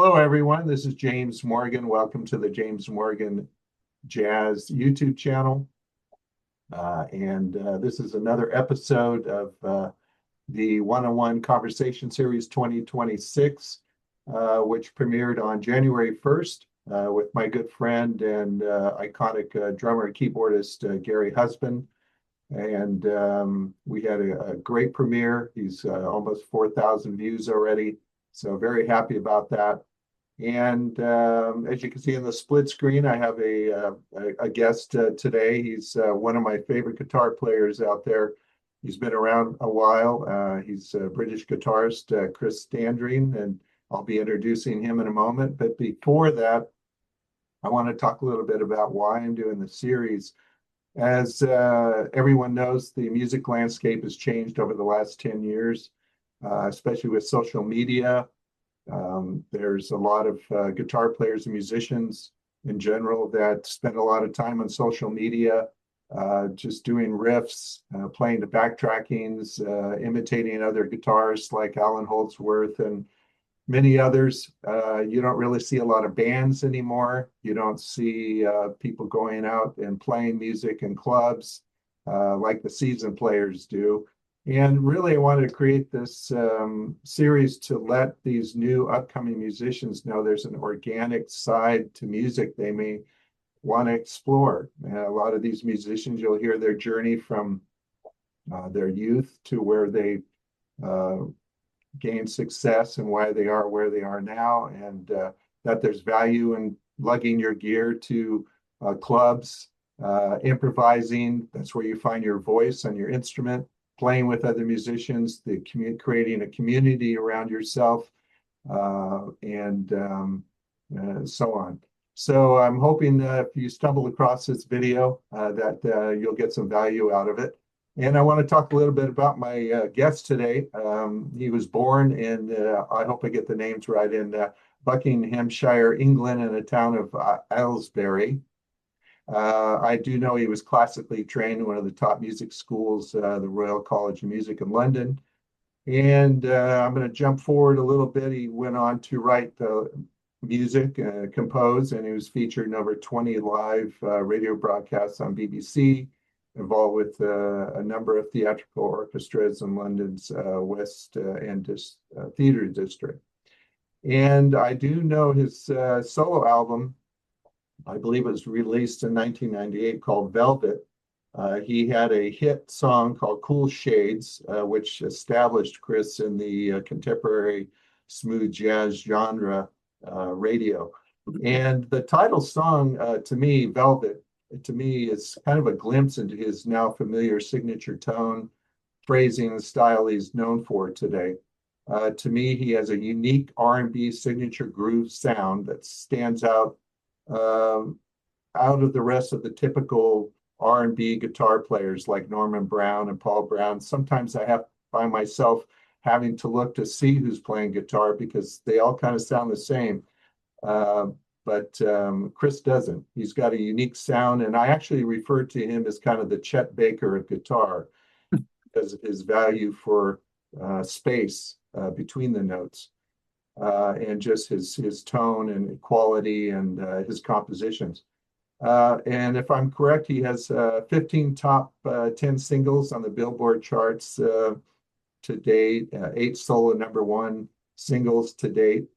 Hello, everyone. This is James Morgan. Welcome to the James Morgan Jazz YouTube channel. This is another episode of the One-on-One Conversation Series 2026, which premiered on January 1st with my good friend and iconic drummer and keyboardist, Gary Husband. And we had a great premiere. He's almost 4,000 views already. So very happy about that. And as you can see in the split screen, I have a guest today. He's one of my favorite guitar players out there. He's been around a while. He's a British guitarist, Chris Standring, and I'll be introducing him in a moment. But before that, I want to talk a little bit about why I'm doing the series. As everyone knows, the music landscape has changed over the last 10 years, especially with social media. There's a lot of guitar players and musicians in general that spend a lot of time on social media, just doing riffs, playing the backtrackings, imitating other guitarists like Alan Holdsworth and many others. You don't really see a lot of bands anymore. You don't see people going out and playing music in clubs like the seasoned players do. And really, I wanted to create this series to let these new upcoming musicians know there's an organic side to music they may want to explore. A lot of these musicians, you'll hear their journey from their youth to where they gain success and why they are where they are now, and that there's value in lugging your gear to clubs, improvising. That's where you find your voice on your instrument, playing with other musicians, creating a community around yourself, and so on. So I'm hoping if you stumble across this video that you'll get some value out of it. And I want to talk a little bit about my guest today. He was born in, I hope I get the names right, in Buckinghamshire, England, in the town of Aylesbury. I do know he was classically trained in one of the top music schools, the Royal College of Music in London. And I'm going to jump forward a little bit. He went on to write music, compose, and he was featured in over 20 live radio broadcasts on BBC, involved with a number of theatrical orchestras in London's West End Theatre District. And I do know his solo album, I believe it was released in 1998, called Velvet. He had a hit song called Cool Shades, which established Chris in the contemporary smooth jazz genre radio. And the title song, to me, Velvet, to me, is kind of a glimpse into his now familiar signature tone, phrasing, and style he's known for today. To me, he has a unique R&B signature groove sound that stands out of the rest of the typical R&B guitar players like Norman Brown and Paul Brown. Sometimes I find myself having to look to see who's playing guitar because they all kind of sound the same. But Chris doesn't. He's got a unique sound, and I actually refer to him as kind of the Chet Baker of guitar because of his value for space between the notes. And just his tone and quality and his compositions. And if I'm correct, he has 15 top 10 singles on the Billboard charts to date, 8 solo #1 singles to date.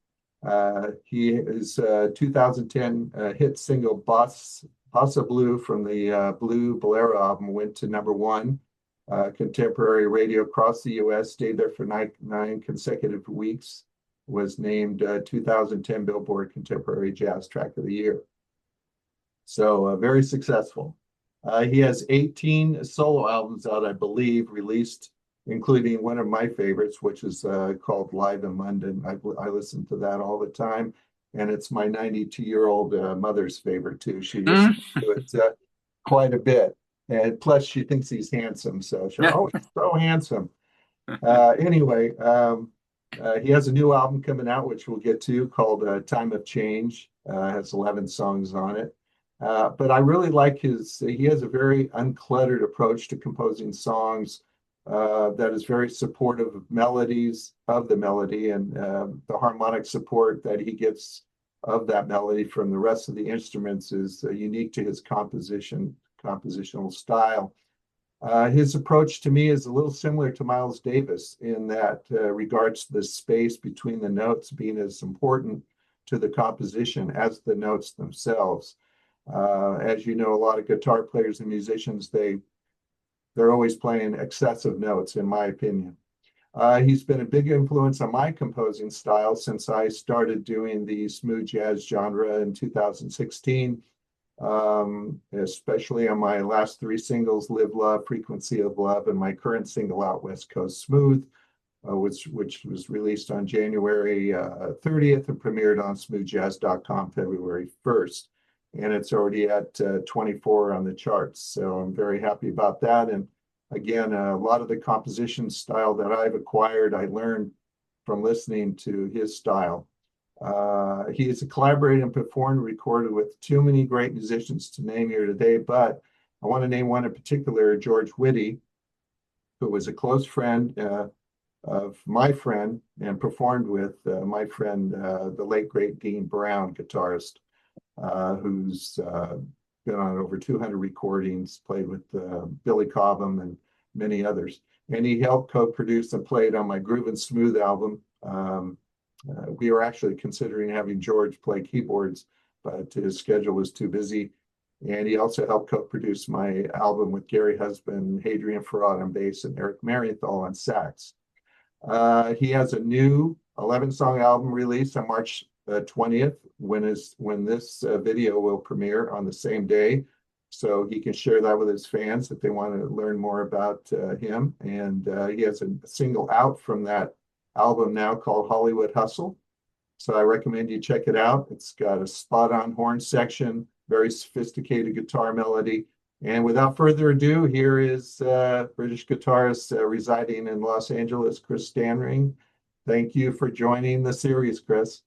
His 2010 hit single Bossa Blue from the Blue Bolero album went to #1. Contemporary radio across the U.S. stayed there for nine consecutive weeks. Was named 2010 Billboard Contemporary Jazz Track of the Year. So very successful. He has 18 solo albums out, I believe, released, including one of my favorites, which is called Live in London. I listen to that all the time, and it's my 92-year-old mother's favorite too. She listens to it quite a bit, and plus she thinks he's handsome. So she's oh, he's so handsome. Anyway. He has a new album coming out, which we'll get to, called Time of Change. Has 11 songs on it. But I really like he has a very uncluttered approach to composing songs, that is very supportive of melodies, of the melody, and the harmonic support that he gets of that melody from the rest of the instruments is unique to his compositional style. His approach to me is a little similar to Miles Davis in that regards to the space between the notes being as important to the composition as the notes themselves. As you know, a lot of guitar players and musicians, they're always playing excessive notes, in my opinion. He's been a big influence on my composing style since I started doing the smooth jazz genre in 2016, especially on my last three singles, Live Love, Frequency of Love, and my current single out, West Coast Smooth, which was released on January 30th and premiered on smoothjazz.com February 1st. And it's already at 24 on the charts. So I'm very happy about that. And again, a lot of the composition style that I've acquired, I learned from listening to his style. He is a collaborator and performed and recorded with too many great musicians to name here today, but I want to name one in particular, George Whitty, who was a close friend of my friend and performed with my friend, the late great Dean Brown, guitarist, who's been on over 200 recordings, played with Billy Cobham and many others. And he helped co-produce and played on my Groove and Smooth album. We were actually considering having George play keyboards, but his schedule was too busy. And he also helped co-produce my album with Gary Husband, Hadrian Farad on bass, and Eric Marienthal on sax. He has a new 11-song album released on March 20th, when this video will premiere on the same day. So he can share that with his fans if they want to learn more about him. And he has a single out from that album now called Hollywood Hustle. So I recommend you check it out. It's got a spot-on horn section, very sophisticated guitar melody. And without further ado, here is British guitarist residing in Los Angeles, Chris Standring. Thank you for joining the series, Chris.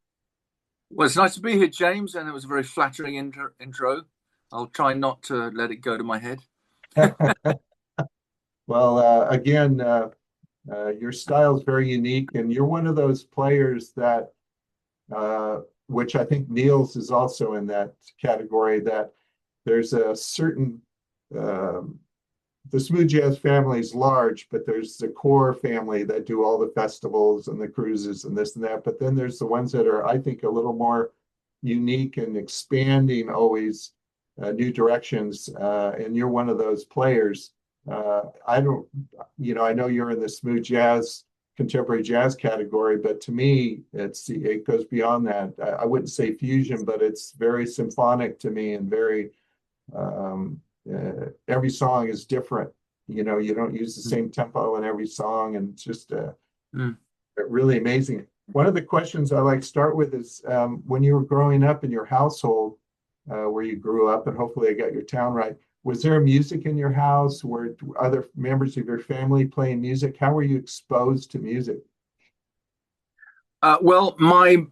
Well, it's nice to be here, James, and it was a very flattering intro. I'll try not to let it go to my head. Well, again, your style is very unique, and you're one of those players that, which I think Niels is also in that category, that there's a certain, the smooth jazz family is large, but there's the core family that do all the festivals and the cruises and this and that. But then there's the ones that are, I think, a little more unique and expanding always new directions. And you're one of those players. I don't, I know you're in the smooth jazz, contemporary jazz category, but to me, it goes beyond that. I wouldn't say fusion, but it's very symphonic to me and very, every song is different. You don't use the same tempo in every song, and it's just really amazing. One of the questions I like to start with is when you were growing up in your household, where you grew up, and hopefully I got your town right, was there music in your house? Were other members of your family playing music? How were you exposed to music? Well, my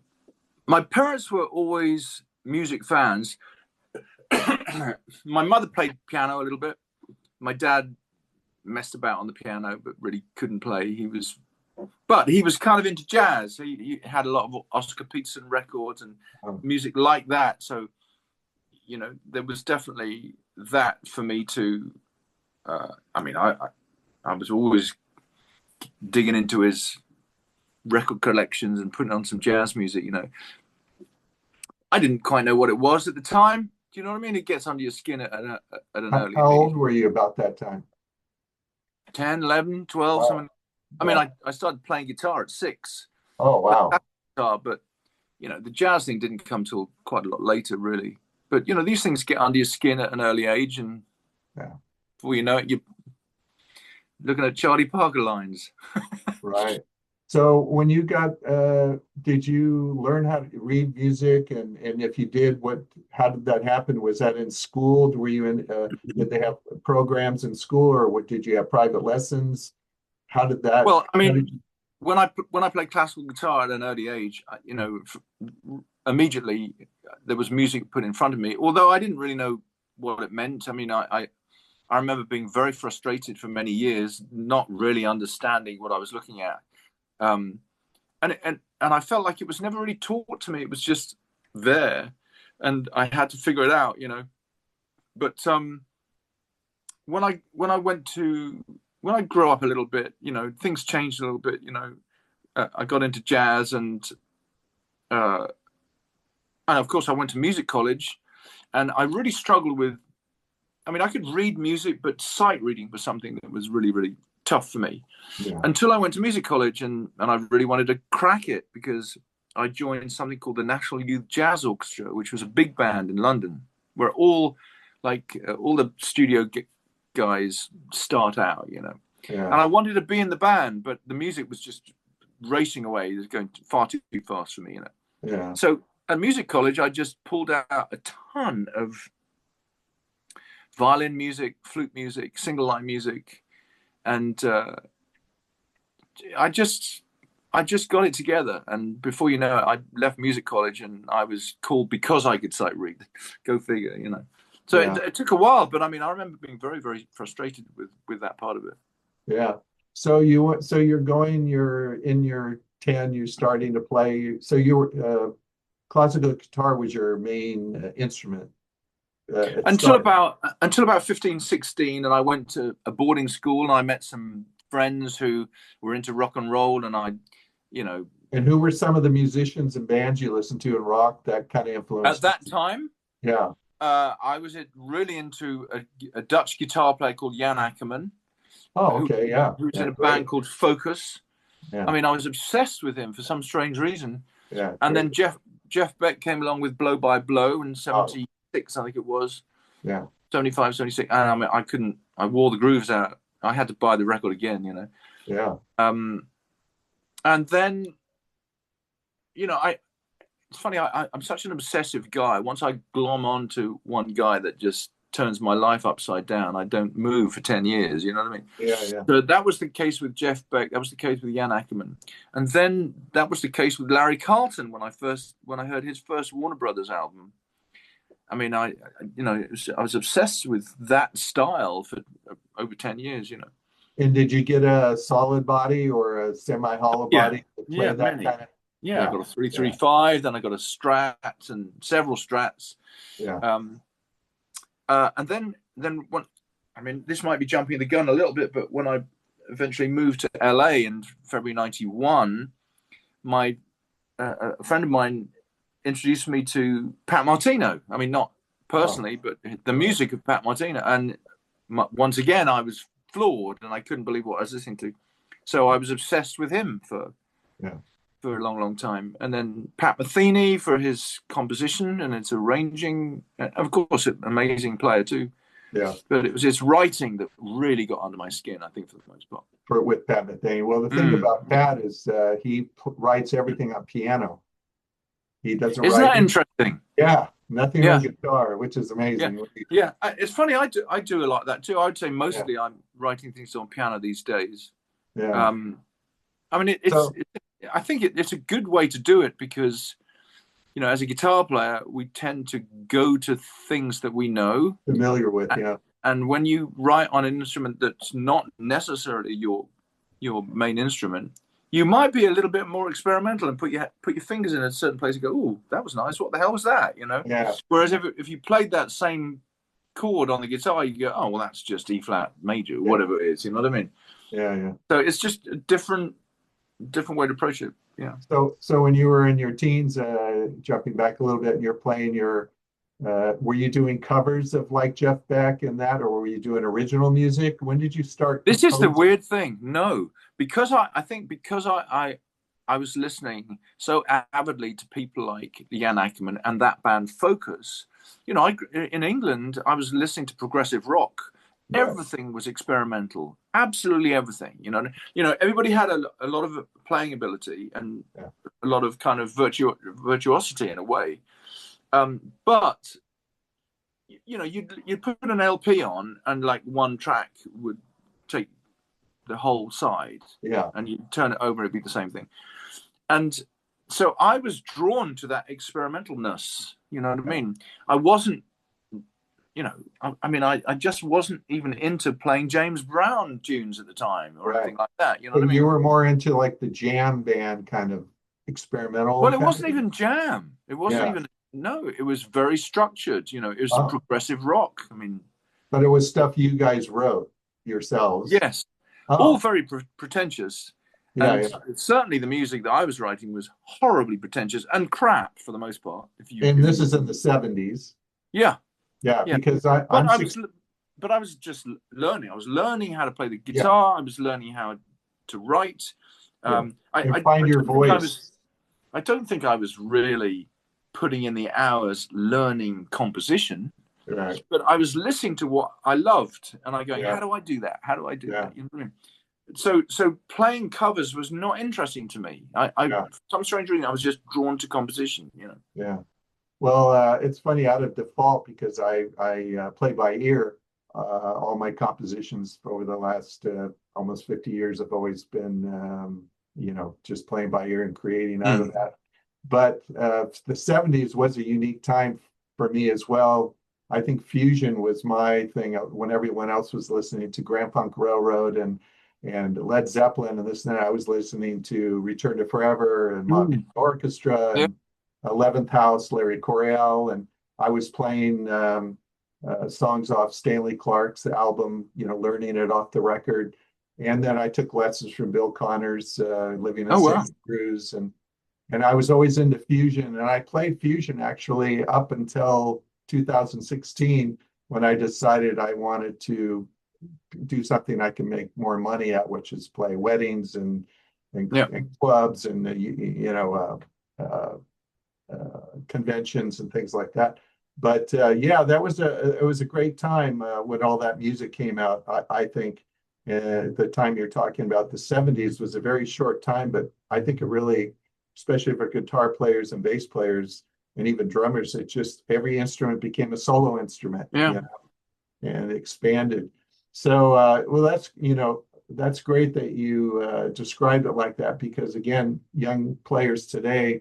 parents were always music fans. My mother played piano a little bit. My dad messed about on the piano, but really couldn't play. He was kind of into jazz. He had a lot of Oscar Peterson records and music like that. So, there was definitely that for me to. I was always digging into his record collections and putting on some jazz music. I didn't quite know what it was at the time. Do you know what I mean? It gets under your skin at an early age. How old were you about that time? 10, 11, 12, wow. Something. I mean, I started playing guitar at 6. Oh, wow. Guitar, but, the jazz thing didn't come till quite a lot later, really. But, these things get under your skin at an early age, and before you know it, you're looking at Charlie Parker lines. Right. So when you got, did you learn how to read music? And if you did, how did that happen? Was that in school? Were you in, did they have programs in school, or did you have private lessons? How did that? Well, I mean, when I played classical guitar at an early age, immediately there was music put in front of me, although I didn't really know what it meant. I mean, I I remember being very frustrated for many years, not really understanding what I was looking at. And I felt like it was never really taught to me. It was just there, and I had to figure it out, you know. But when I grew up a little bit, you know, things changed a little bit. You know, I got into jazz, and of course I went to music college, and I really struggled with. I mean, I could read music, but sight reading was something that was really, really tough for me. Yeah. Until I went to music college, and I really wanted to crack it, because I joined something called the National Youth Jazz Orchestra, which was a big band in London, where all the studio guys start out, you know. Yeah. And I wanted to be in the band, but the music was just racing away. It was going far too fast for me, you know. Yeah. So at music college, I just pulled out a ton of violin music, flute music, single line music, and I just got it together. And before you know it, I left music college, and I was called because I could sight read. Go figure, you know. So Yeah. it took a while, but I mean, I remember being very, very frustrated with that part of it. Yeah. So you're in your 10, you're starting to play. So you were classical guitar was your main instrument. Until about 15, 16, and I went to a boarding school, and I met some friends who were into rock and roll, and I, you know. And who were some of the musicians and bands you listened to in rock that kind of influenced At that time? Yeah. I was really into a Dutch guitar player called Jan Akkerman. Oh, okay, yeah. Who was yeah, in a great. band called Focus. Yeah. I mean, I was obsessed with him for some strange reason. Yeah. And great. then Jeff Beck came along with Blow by Blow in 76, I think it was. Yeah. 75, 76. And I mean, I wore the grooves out. I had to buy the record again, you know. Yeah. And then, you know, it's funny, I'm such an obsessive guy. Once I glom onto one guy that just turns my life upside down, I don't move for 10 years, you know what I mean? Yeah, yeah. So that was the case with Jeff Beck. That was the case with Jan Akkerman. And then that was the case with Larry Carlton when I heard his first Warner Brothers album. I mean, I was obsessed with that style for over 10 years, you know. And did you get a solid body or a semi-hollow body to play that many. kind of? Yeah, I got a 335, then I got a Strat and several Strats. Yeah. And then when, I mean, this might be jumping the gun a little bit, but when I eventually moved to LA in February 91, a friend of mine introduced me to Pat Martino. I mean, not personally, but the music of Pat Martino. And once again, I was floored, and I couldn't believe what I was listening to. So I was obsessed with him for a long, long time. And then Pat Metheny for his composition and its arranging. Of course, an amazing player too. Yeah. But it was his writing that really got under my skin, I think, for the most part. With Pat Metheny. Well, the thing about Pat is he writes everything on piano. He doesn't write. Isn't that interesting? Yeah. Nothing on guitar, which is amazing. Yeah. It's funny. I do a lot of that too. I would say mostly I'm writing things on piano these days. Yeah. I mean, I think it's a good way to do it because, you know, as a guitar player, we tend to go to things that we know, familiar with. Yeah. And when you write on an instrument that's not necessarily your main instrument, you might be a little bit more experimental and put your fingers in a certain place and go, "Oh, that was nice. What the hell was that?" You know. Yeah. Whereas if you played that same chord on the guitar, you go, "Oh, well, that's just E flat major, whatever it is." You know what I mean? Yeah, yeah. So it's just a different way to approach it. Yeah. So when you were in your teens, jumping back a little bit, and you're playing were you doing covers of like Jeff Beck and that, or were you doing original music? When did you start? This is the weird thing. No, because I think I was listening so avidly to people like Jan Akkerman and that band Focus. You know, in England, I was listening to progressive rock. Right. Everything was experimental, absolutely everything. You know, everybody had a lot of playing ability and a lot of kind of virtuosity in a way. But you know, you'd put an LP on, and like one track would take the whole side. Yeah. And you turn it over, it'd be the same thing. And so I was drawn to that experimentalness. You know what I mean? I wasn't you know, I mean, I just wasn't even into playing James Brown tunes at the time or anything like that. You know what I mean? You were more into like the jam band kind of experimental. Well, it wasn't even jam. It wasn't even, no, it was very structured. You know, it was progressive rock. I mean, but it was stuff you guys wrote yourselves. Yes. All very pretentious. Yeah, and certainly the music that I was writing was horribly pretentious and crap for the most part. This is in the 70s. Yeah. Yeah, because I was just learning. I was learning how to play the guitar. I was learning how to write. I find your voice. I don't think I was really putting in the hours learning composition. Right. But I was listening to what I loved, and I going, how do I do that? How do I do that? You know what I mean? So playing covers was not interesting to me. For some strange reason, I was just drawn to composition. You know. Yeah. Well, it's funny, out of default, because I play by ear. All my compositions over the last almost 50 years have always been, just playing by ear and creating out of that. But the 70s was a unique time for me as well. I think fusion was my thing when everyone else was listening to Grand Funk Railroad and Led Zeppelin and this and that. I was listening to Return to Forever and Motley Orchestra and 11th House, Larry Coryell, and I was playing songs off Stanley Clarke's album, learning it off the record. And then I took lessons from Bill Connors, living in Santa Cruz, and I was always into fusion, and I played fusion actually up until 2016 when I decided I wanted to do something I can make more money at, which is play weddings and clubs and conventions and things like that. But it was a great time when all that music came out. I think the time you're talking about, the 70s, was a very short time, but I think it really, especially for guitar players and bass players and even drummers, it just, every instrument became a solo instrument, and expanded. So, that's great that you described it like that, because again, young players today,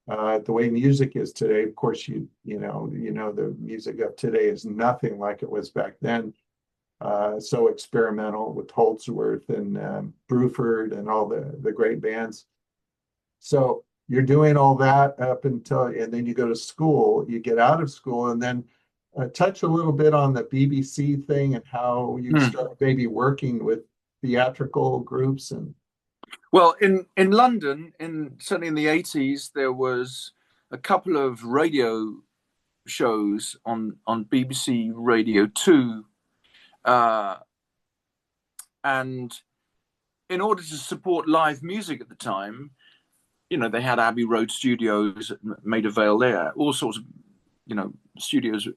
the way music is today, of course, the music of today is nothing like it was back then. So experimental with Holdsworth and Bruford and all the great bands. So you're doing all that up until, and then you go to school, you get out of school, and then touch a little bit on the BBC thing and how you start maybe working with theatrical groups. And well, in London, certainly in the 80s, there was a couple of radio shows on BBC Radio 2, and in order to support live music at the time, they had Abbey Road Studios, Maida Vale there, all sorts of, studios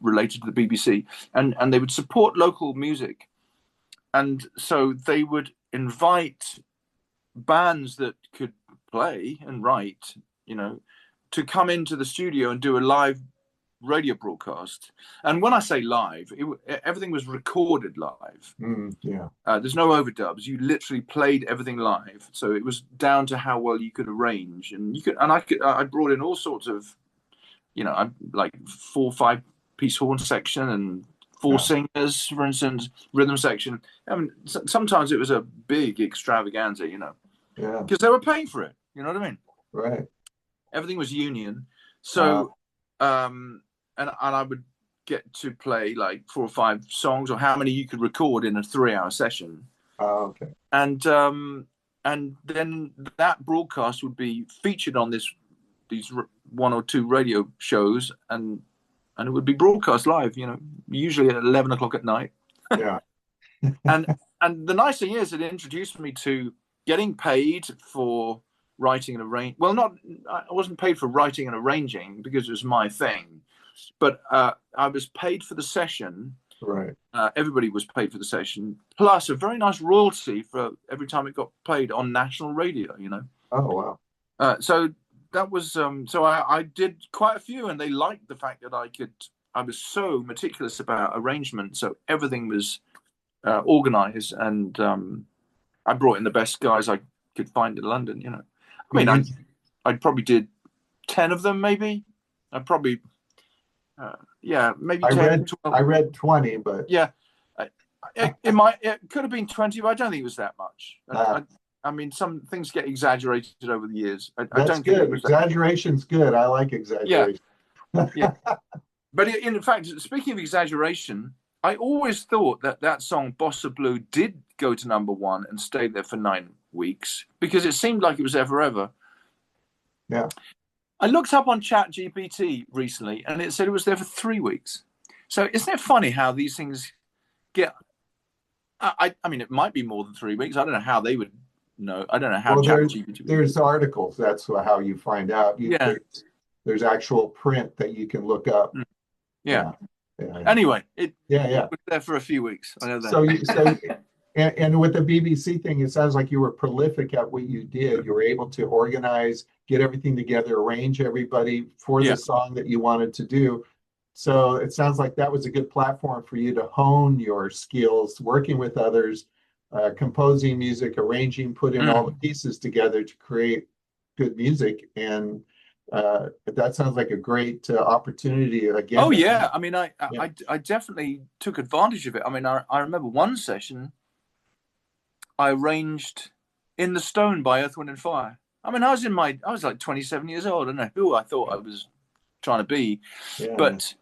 related to the BBC, and they would support local music. And so they would invite bands that could play and write, to come into the studio and do a live radio broadcast. And when I say live, everything was recorded live. There's no overdubs. You literally played everything live. So it was down to how well you could arrange, and I brought in all sorts of, like 4 or 5 piece horn section and 4 singers, for instance, rhythm section. I mean, sometimes it was a big extravaganza, because they were paying for it. You know what I mean? Right. Everything was union. So, and I would get to play like 4 or 5 songs, or how many you could record in a 3-hour session. Oh, okay. And then that broadcast would be featured on these 1 or 2 radio shows, and it would be broadcast live, usually at 11 o'clock at night. Yeah. and the nice thing is, it introduced me to getting paid for writing and arranging. Well, I wasn't paid for writing and arranging because it was my thing, but I was paid for the session. Right. Everybody was paid for the session, plus a very nice royalty for every time it got played on national radio. Oh wow. So that was so I did quite a few, and they liked the fact that I was so meticulous about arrangement, so everything was organized, and I brought in the best guys I could find in London. I mean, I probably did 10 of them, maybe. I probably yeah, maybe I 10, read 12. I read 20, but Yeah, it could have been 20, but I don't think it was that much. I mean, some things get exaggerated over the years. I that's don't think it good. was that. Exaggeration's good. I like Yeah, exaggeration. yeah. But in fact, speaking of exaggeration, I always thought that that song Bossa Blue did go to #1 and stay there for 9 weeks because it seemed like it was there forever. Yeah. I looked up on ChatGPT recently and it said it was there for 3 weeks. So isn't it funny how these things get? I mean, it might be more than 3 weeks. I don't know how they would know. I don't know how Well, ChatGPT. there's articles. That's how you find out. Yeah. There's actual print that you can look up. Yeah. Yeah. Anyway, it was there for a few weeks. I know that. So and with the BBC thing, it sounds like you were prolific at what you did. You were able to organize, get everything together, arrange everybody for the song that you wanted to do. So it sounds like that was a good platform for you to hone your skills, working with others, composing music, arranging, putting all the pieces together to create good music. And that sounds like a great opportunity again. Oh yeah, I mean, I definitely took advantage of it. I mean, I remember one session I arranged "In the Stone" by Earth, Wind and Fire. I mean, I was like 27 years old. I don't know who I thought I was trying to be, but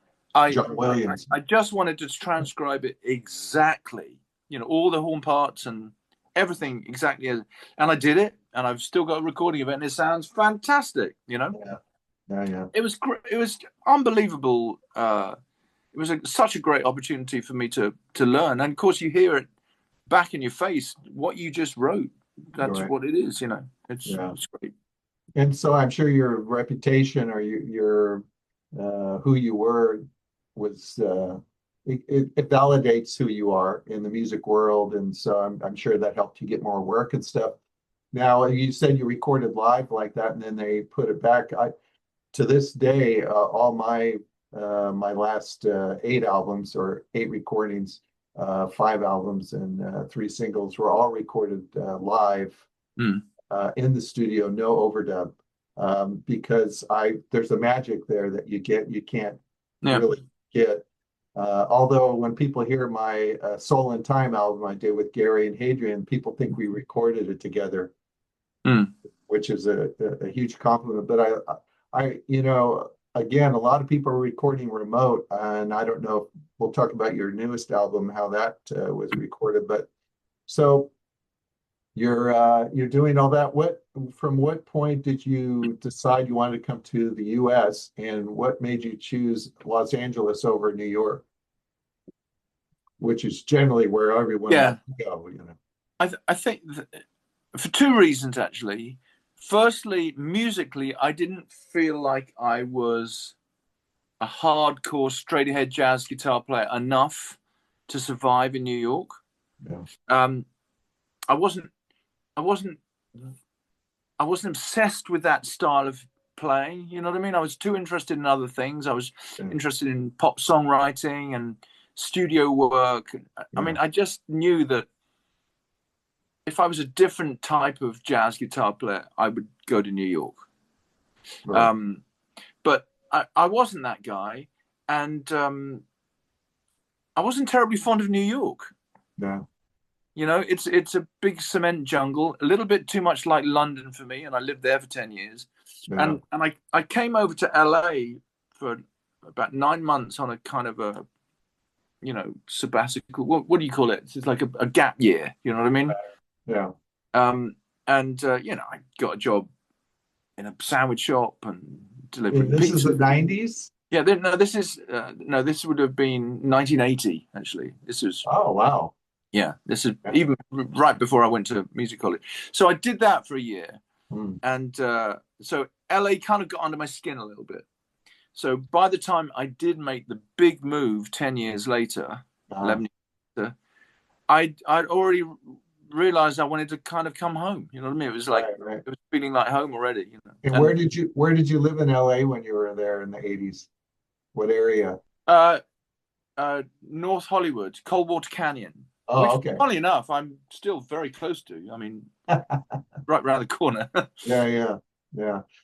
John Williams. I just wanted to transcribe it exactly. You know, all the horn parts and everything exactly, and I did it, and I've still got a recording of it, and it sounds fantastic. You know. Yeah. It was unbelievable. It was such a great opportunity for me to learn, and of course you hear it back in your face what you just wrote. That's what it is, you know. It's great. And so I'm sure your reputation or your who you were was it validates who you are in the music world, and so I'm sure that helped you get more work and stuff. Now you said you recorded live like that, and then they put it back. To this day, all my last 8 albums or 8 recordings, 5 albums and 3 singles were all recorded live in the studio, no overdub, because there's a magic there that you can't really get. Although when people hear my Soul in Time album I did with Gary and Hadrian, people think we recorded it together, which is a huge compliment. But again, a lot of people are recording remote, and I don't know if we'll talk about your newest album, how that was recorded. But so you're doing all that. From what point did you decide you wanted to come to the U.S., and what made you choose Los Angeles over New York, which is generally where everyone wants to go? You know, I think for 2 reasons actually. Firstly, musically, I didn't feel like I was a hardcore, straight-ahead jazz guitar player enough to survive in New York. I wasn't obsessed with that style of playing. You know what I mean? I was too interested in other things. I was interested in pop songwriting and studio work. I mean, I just knew that if I was a different type of jazz guitar player, I would go to New York. Right. But I wasn't that guy, and I wasn't terribly fond of New York. No. You know, it's a big cement jungle, a little bit too much like London for me, and I lived there for 10 years. Yeah. And I came over to LA for about 9 months on a kind of a, you know, sabbatical. What do you call it? It's like a gap year. You know what I mean? Yeah. You know, I got a job in a sandwich shop and delivering pizza. This is the 90s? Yeah, this would have been 1980, actually. This was... Oh, wow. Yeah, this is even right before I went to music college. So I did that for a year. And so LA kind of got under my skin a little bit. So by the time I did make the big move 10 years later, 11 years later, I'd already realized I wanted to kind of come home. You know what I mean? It was like it was feeling like home already. You know. And where did you live in LA when you were there in the 80s? What area? North Hollywood, Coldwater Canyon. Oh, which, funny enough, I'm still very close to. I mean, right around the corner. Yeah.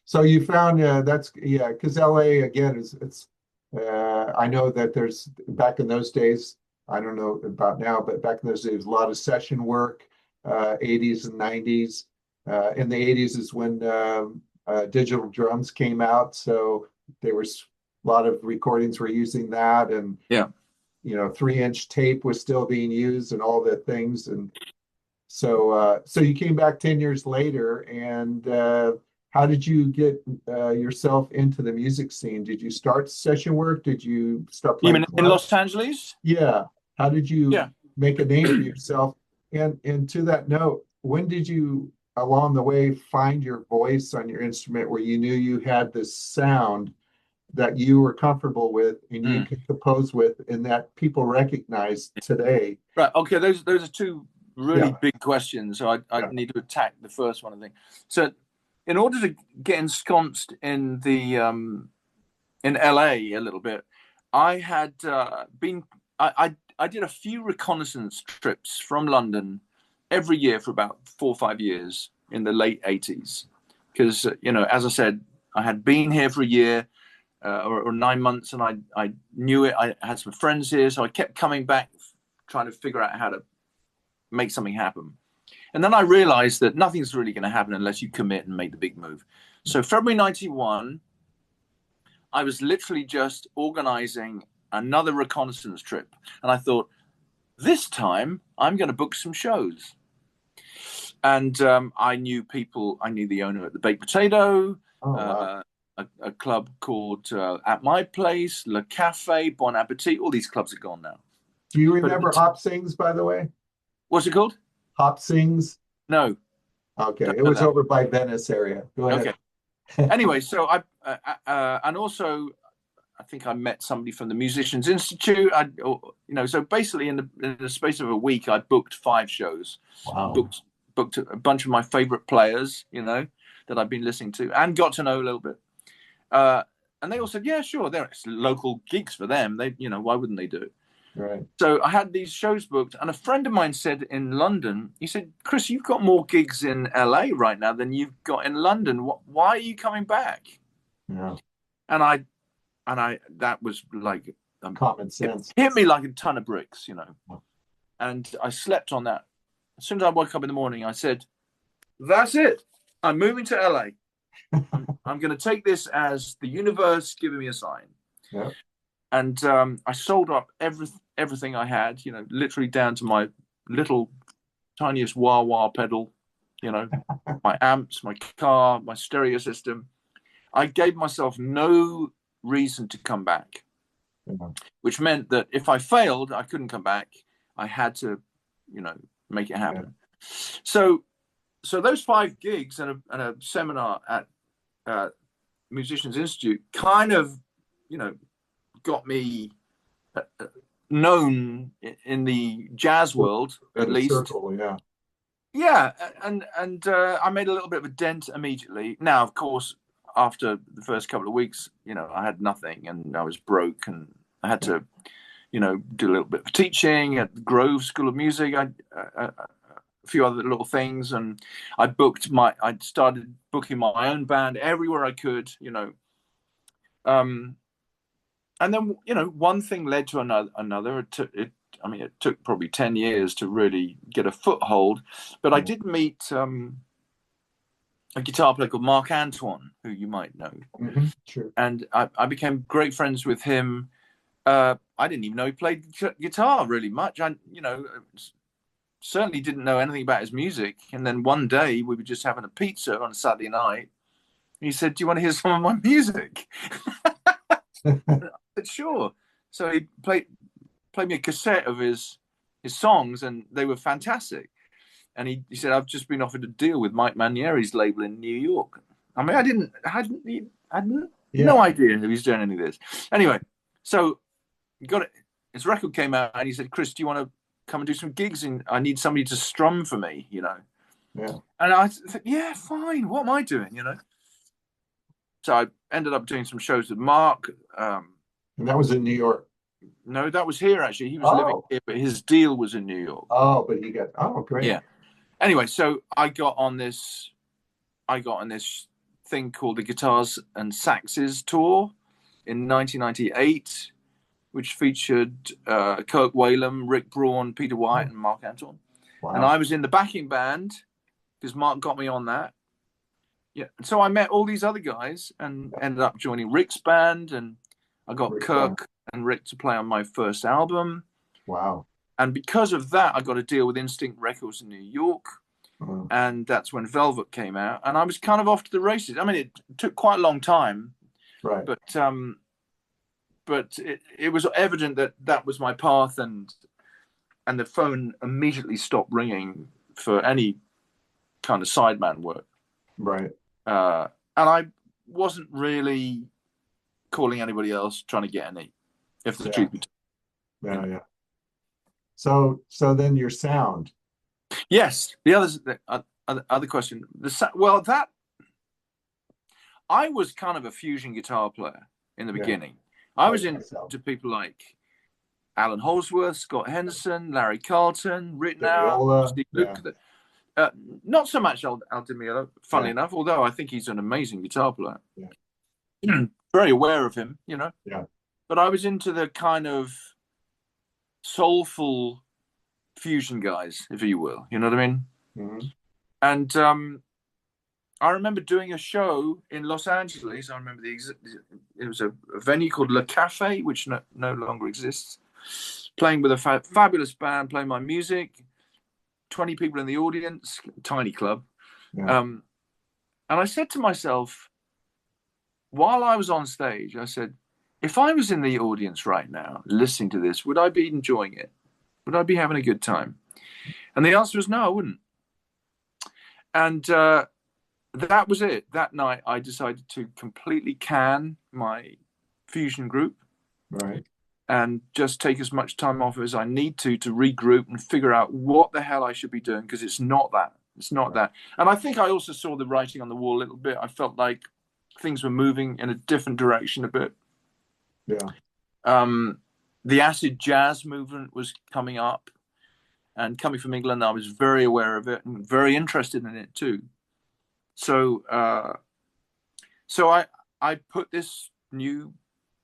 So you found because LA again it's I know that there's back in those days, I don't know about now, but back in those days, a lot of session work, 80s and 90s. In the 80s is when digital drums came out, so there was a lot of recordings were using that, and Yeah. 3-inch tape was still being used, and all the things. And so you came back 10 years later, and how did you get yourself into the music scene? Did you start session work? Did you start You playing mean in clubs? Los Angeles? Yeah. How did you Yeah. make a name for yourself? And to that note, when did you along the way find your voice on your instrument where you knew you had this sound that you were comfortable with and you could compose with and that people recognize today? Right. Okay. Those are two really Yeah. big questions. So I Yeah. need to attack the first one, I think. So in order to get ensconced in the in LA a little bit, I had I did a few reconnaissance trips from London every year for about 4 or 5 years in the late 80s. Because, as I said, I had been here for a year or 9 months, and I knew it. I had some friends here, so I kept coming back, trying to figure out how to make something happen. And then I realized that nothing's really going to happen unless you commit and make the big move. So February 91, I was literally just organizing another reconnaissance trip. And I thought, this time I'm going to book some shows. And I knew people. I knew the owner at the Baked Potato, Oh, wow. a club called At My Place, Le Cafe, Bon Appetit. All these clubs are gone now. Do you But remember Hop Sings, by the way? what's it called? Hop Sings? No. Okay. Don't It know was that. over by Venice area. Go ahead. Okay. Anyway, so and also I think I met somebody from the Musicians Institute. So basically in the space of a week, I booked 5 shows. Wow. Booked a bunch of my favorite players, that I've been listening to and got to know a little bit. And they all said, yeah, sure. There's local gigs for them. They, why wouldn't they do it? Right. So I had these shows booked, and a friend of mine said in London, he said, Chris, you've got more gigs in LA right now than you've got in London. Why are you coming back? Yeah. And I that was like Common sense. It hit me like a ton of bricks, And I slept on that. As soon as I woke up in the morning, I said, that's it. I'm moving to LA. I'm going to take this as the universe giving me a sign. Yeah. And I sold up everything I had, literally down to my little tiniest wah-wah pedal, my amps, my car, my stereo system. I gave myself no reason to come back, which meant that if I failed, I couldn't come back. I had to, make it happen. Yeah. So those 5 gigs and a seminar at Musicians Institute kind of, got me known in the jazz world, at least. Circle, yeah. Yeah, and I made a little bit of a dent immediately. Now, of course, after the first couple of weeks, I had nothing and I was broke, and I had to, do a little bit of teaching at the Grove School of Music. A few other little things, and I started booking my own band everywhere I could, and then, one thing led to another. It took probably 10 years to really get a foothold, but I did meet a guitar player called Mark Antoine, who you might know. Mm-hmm, sure. And I became great friends with him. I didn't even know he played guitar really much. I, certainly didn't know anything about his music. And then one day we were just having a pizza on a Saturday night. He said, do you want to hear some of my music? I said, sure. So he played me a cassette of his songs, and they were fantastic. And he said, I've just been offered a deal with Mike Manieri's label in New York. I mean, I had no idea who was doing any of this. Anyway, so he got it. His record came out, and he said, Chris, do you want to come and do some gigs? And I need somebody to strum for me, Yeah. And I said, yeah, fine. What am I doing, So I ended up doing some shows with Mark. And that was in New York. No, that was here, actually. He was living here, but his deal was in New York. Oh, but great. Yeah. Anyway, so I got on this thing called the Guitars and Saxes Tour. in 1998, which featured Kirk Whalum, Rick Braun, Peter White, and Mark Anton. Wow. And I was in the backing band because Mark got me on that. Yeah. So I met all these other guys and ended up joining Rick's band, and I got Kirk and Rick to play on my first album. Wow. And because of that, I got a deal with Instinct Records in New York. And that's when Velvet came out. And I was kind of off to the races. I mean, it took quite a long time. Right. But it was evident that that was my path, and the phone immediately stopped ringing for any kind of sideman work. Right. And I wasn't really calling anybody else trying to get any, if the truth be told. Yeah. So then your sound. Yes. The other question. That I was kind of a fusion guitar player in the beginning. I was into people like Alan Holdsworth, Scott Henderson, Larry Carlton, Rittenhouse, Steve Luke. Not so much Al Di Meola, funnily enough, although I think he's an amazing guitar player. Yeah. Very aware of him, you know. Yeah. But I was into the kind of soulful fusion guys, if you will. You know what I mean? Mm-hmm. And I remember doing a show in Los Angeles. I remember it was a venue called Le Cafe, which no longer exists. Playing with a fabulous band, playing my music. 20 people in the audience, tiny club. Yeah. And I said to myself, while I was on stage, I said, if I was in the audience right now, listening to this, would I be enjoying it? Would I be having a good time? And the answer was no, I wouldn't. And that was it. That night, I decided to completely can my fusion group. Right. And just take as much time off as I need to regroup and figure out what the hell I should be doing, because it's not that. It's not that. And I think I also saw the writing on the wall a little bit. I felt like things were moving in a different direction a bit. Yeah. The acid jazz movement was coming up, and coming from England, I was very aware of it and very interested in it too. So I put this new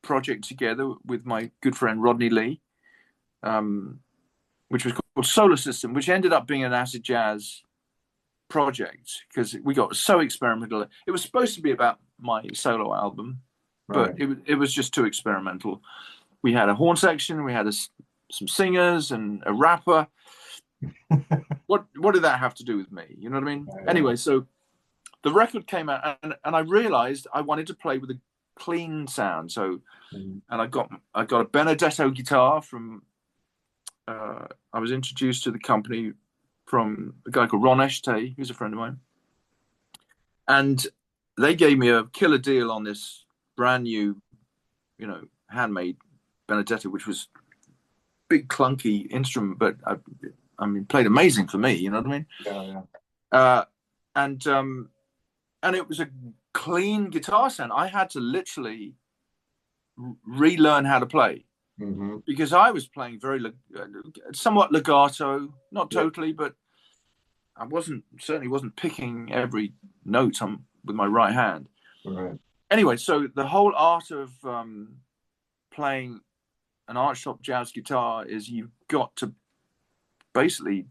project together with my good friend Rodney Lee, which was called Solar System, which ended up being an acid jazz project because we got so experimental. It was supposed to be about my solo album, but it was just too experimental. We had a horn section, we had some singers and a rapper. What did that have to do with me? You know what I mean? Anyway, so the record came out, and I realized I wanted to play with a clean sound. So, and I got a Benedetto guitar from. I was introduced to the company from a guy called Ron Eshte, who's a friend of mine, and they gave me a killer deal on this brand new, handmade Benedetto, which was a big clunky instrument, but I mean, played amazing for me. You know what I mean? Yeah. And it was a clean guitar sound. I had to literally relearn how to play because I was playing very somewhat legato, not totally, but I certainly wasn't picking every note with my right hand. Right. Anyway, so the whole art of playing an archtop jazz guitar is you've got to basically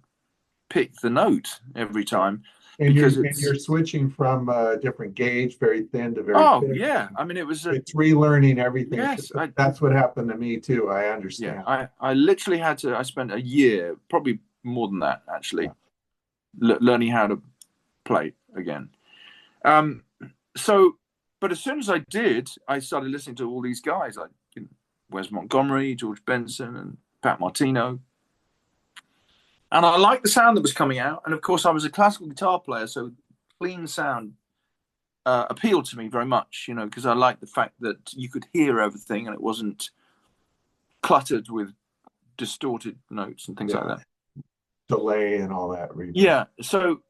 pick the note every time. And you're switching from a different gauge, very thin to very thick. Yeah. I mean, it's relearning everything. Yes, that's what happened to me too. I understand. Yeah, I literally I spent a year, probably more than that actually, learning how to play again. But as soon as I did, I started listening to all these guys like Wes Montgomery, George Benson, and Pat Martino. And I liked the sound that was coming out. And of course, I was a classical guitar player, so clean sound appealed to me very much, because I liked the fact that you could hear everything and it wasn't cluttered with distorted notes and things like that. Delay and all that. Yeah. So,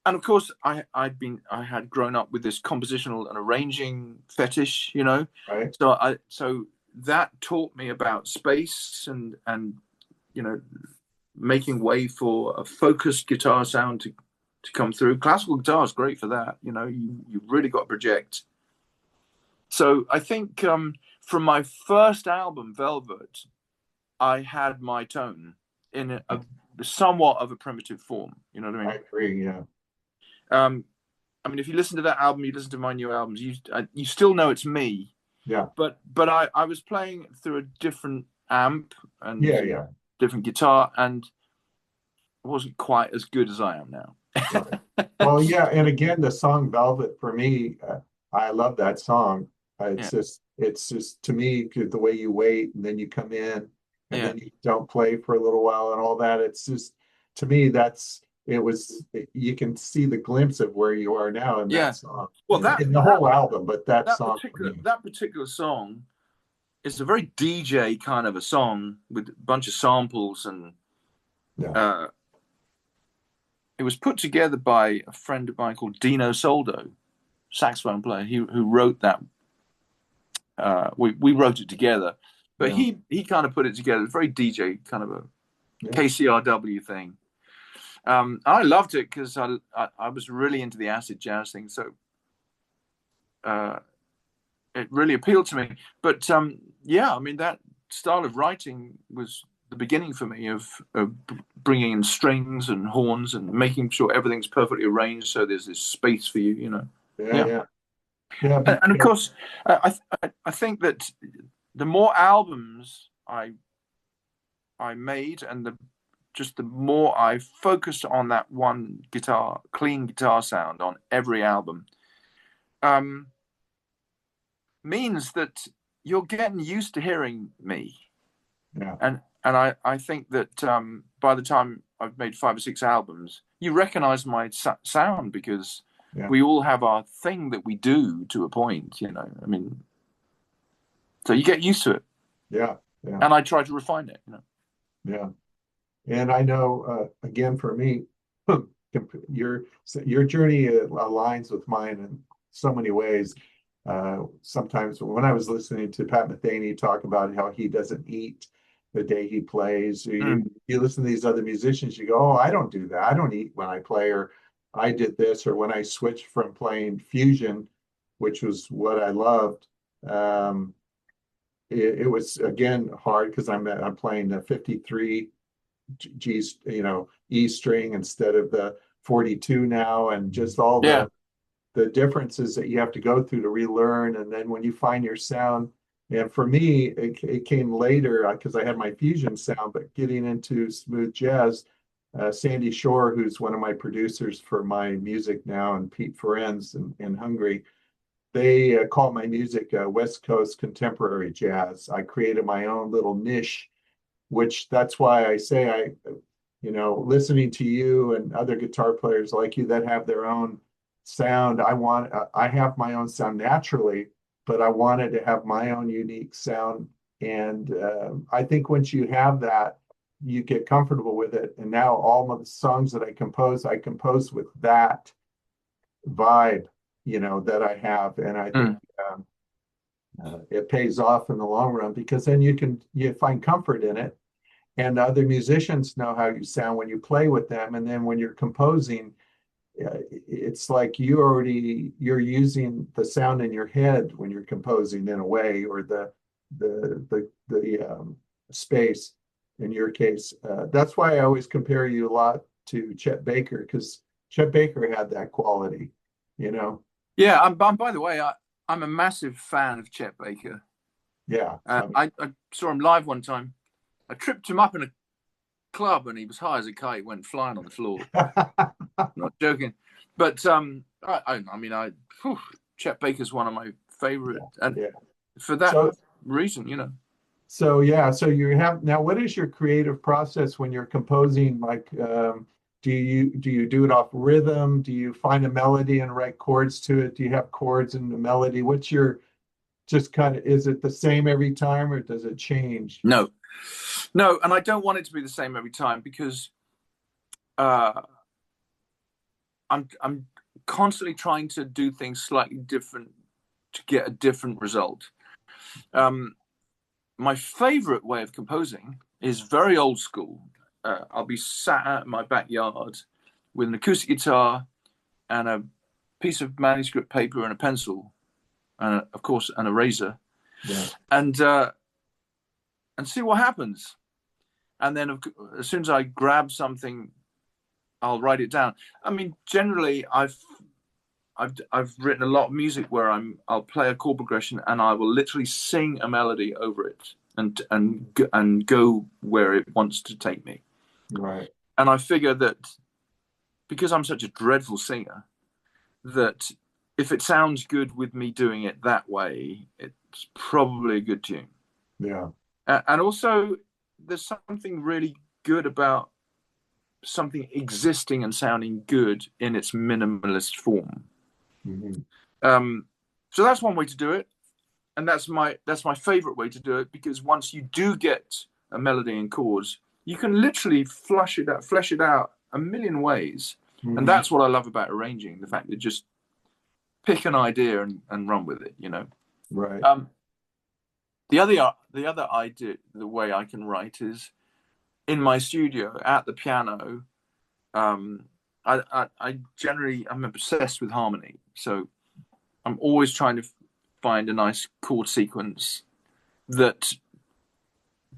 and of course, I had grown up with this compositional and arranging fetish, Right. So that taught me about space and making way for a focused guitar sound to come through. Classical guitar is great for that. You really got to project So I think from my first album, Velvet, I had my tone in a somewhat of a primitive form. You know what I I mean? agree. Yeah. I mean, if you listen to that album, you listen to my new albums, you still know it's me. Yeah. But I was playing through a different amp and Yeah. different guitar, and it wasn't quite as good as I am now. Right. Well, yeah, and again, the song Velvet for me, I love that song. Yeah, It's just to me, the way you wait and then you come in and yeah, then you don't play for a little while and all that. It's just to me, you can see the glimpse of where you are now in yeah. that song, Well, that in the whole album, but that song for me. that particular song is a very DJ kind of a song with a bunch of samples, and Yeah. it was put together by a friend of mine called Dino Soldo, saxophone player, who wrote that. We wrote it together, but Yeah. he kind of put it together. It's very DJ kind of a Yeah. KCRW thing. I loved it because I was really into the acid jazz thing, so it really appealed to me. But yeah, I mean, that style of writing was the beginning for me of bringing in strings and horns and making sure everything's perfectly arranged, so there's this space for you, you know. Yeah. Yeah. Yeah. And of course, I think that the more albums I made, and the more I focused on that one clean guitar sound on every album, means that you're getting used to hearing me. Yeah. And I think that by the time I've made 5 or 6 albums, you recognize my sound, because we all have our thing that we do to a point, you know. I mean, so you get used to it. Yeah. Yeah. And I try to refine it, you know. Yeah. And I know, again, for me, your journey aligns with mine in so many ways. Sometimes when I was listening to Pat Metheny talk about how he doesn't eat the day he plays, you listen to these other musicians, you go, oh, I don't do that. I don't eat when I play, or I did this, or when I switched from playing fusion, which was what I loved. It was again hard because I'm playing the 53 G, E string instead of the 42 now, and just all the differences that you have to go through to relearn. And then when you find your sound, and for me, it came later because I had my fusion sound, but getting into smooth jazz, Sandy Shore, who's one of my producers for my music now, and Pete Ferenz in Hungary, they call my music West Coast contemporary jazz. I created my own little niche, which that's why I say listening to you and other guitar players like you that have their own sound, I have my own sound naturally, but I wanted to have my own unique sound. And I think once you have that, you get comfortable with it. And now all of the songs that I compose with that vibe, that I have. And I think it pays off in the long run, because then you find comfort in it. And other musicians know how you sound when you play with them. And then when you're composing, it's like you're using the sound in your head when you're composing, in a way, or the space in your case. That's why I always compare you a lot to Chet Baker, because Chet Baker had that quality, Yeah, by the way, I'm a massive fan of Chet Baker. Yeah. I saw him live one time. I tripped him up in a club, and he was high as a kite, went flying on the floor. Not joking. But Chet Baker's one of my favorite, and for that reason, So you have now. What is your creative process when you're composing? Like, do you do it off rhythm? Do you find a melody and write chords to it? Do you have chords and the melody? What's your just kind of? Is it the same every time, or does it change? No, and I don't want it to be the same every time, because I'm constantly trying to do things slightly different to get a different result. My favorite way of composing is very old school. I'll be sat at my backyard with an acoustic guitar and a piece of manuscript paper and a pencil, and of course an eraser, Yeah. and see what happens. And then as soon as I grab something, I'll write it down. I mean, generally, I've written a lot of music where I'll play a chord progression and I will literally sing a melody over it and go where it wants to take me. Right. And I figure that because I'm such a dreadful singer, that if it sounds good with me doing it that way, it's probably a good tune. Yeah. And also, there's something really good about something existing and sounding good in its minimalist form. Mm-hmm. So that's one way to do it, and that's my favorite way to do it, because once you do get a melody and chords, you can literally flesh it out a million ways. Mm-hmm. And that's what I love about arranging, the fact that just pick an idea and run with it, Right. The other idea, the way I can write, is in my studio at the piano. I generally, I'm obsessed with harmony, so I'm always trying to find a nice chord sequence that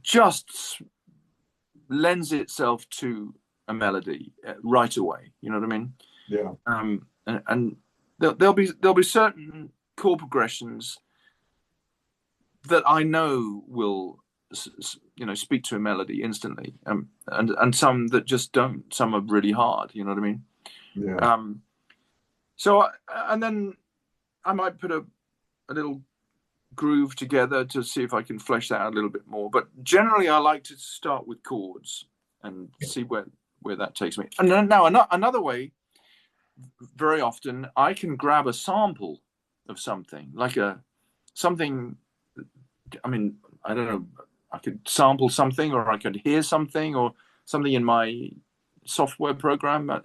just lends itself to a melody right away. You know what I mean? Yeah. And there'll be certain chord progressions that I know will, speak to a melody instantly, and some that just don't. Some are really hard. You know what I mean? Yeah. So and then I might put a little groove together to see if I can flesh that out a little bit more. But generally, I like to start with chords and see where that takes me. And then now another way, very often I can grab a sample of something, like something. I mean, I don't know. I could sample something, or I could hear something, or something in my software program that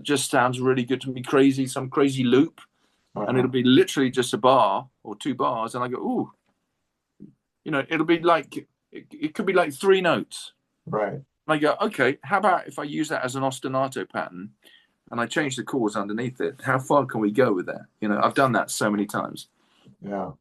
just sounds really good to me. Some crazy loop. And it'll be literally just a bar or two bars, and I go, ooh, it'll be like, it could be like 3 notes. Right. And I go, okay, how about if I use that as an ostinato pattern and I change the chords underneath it? How far can we go with that? I've done that so many times. Yeah.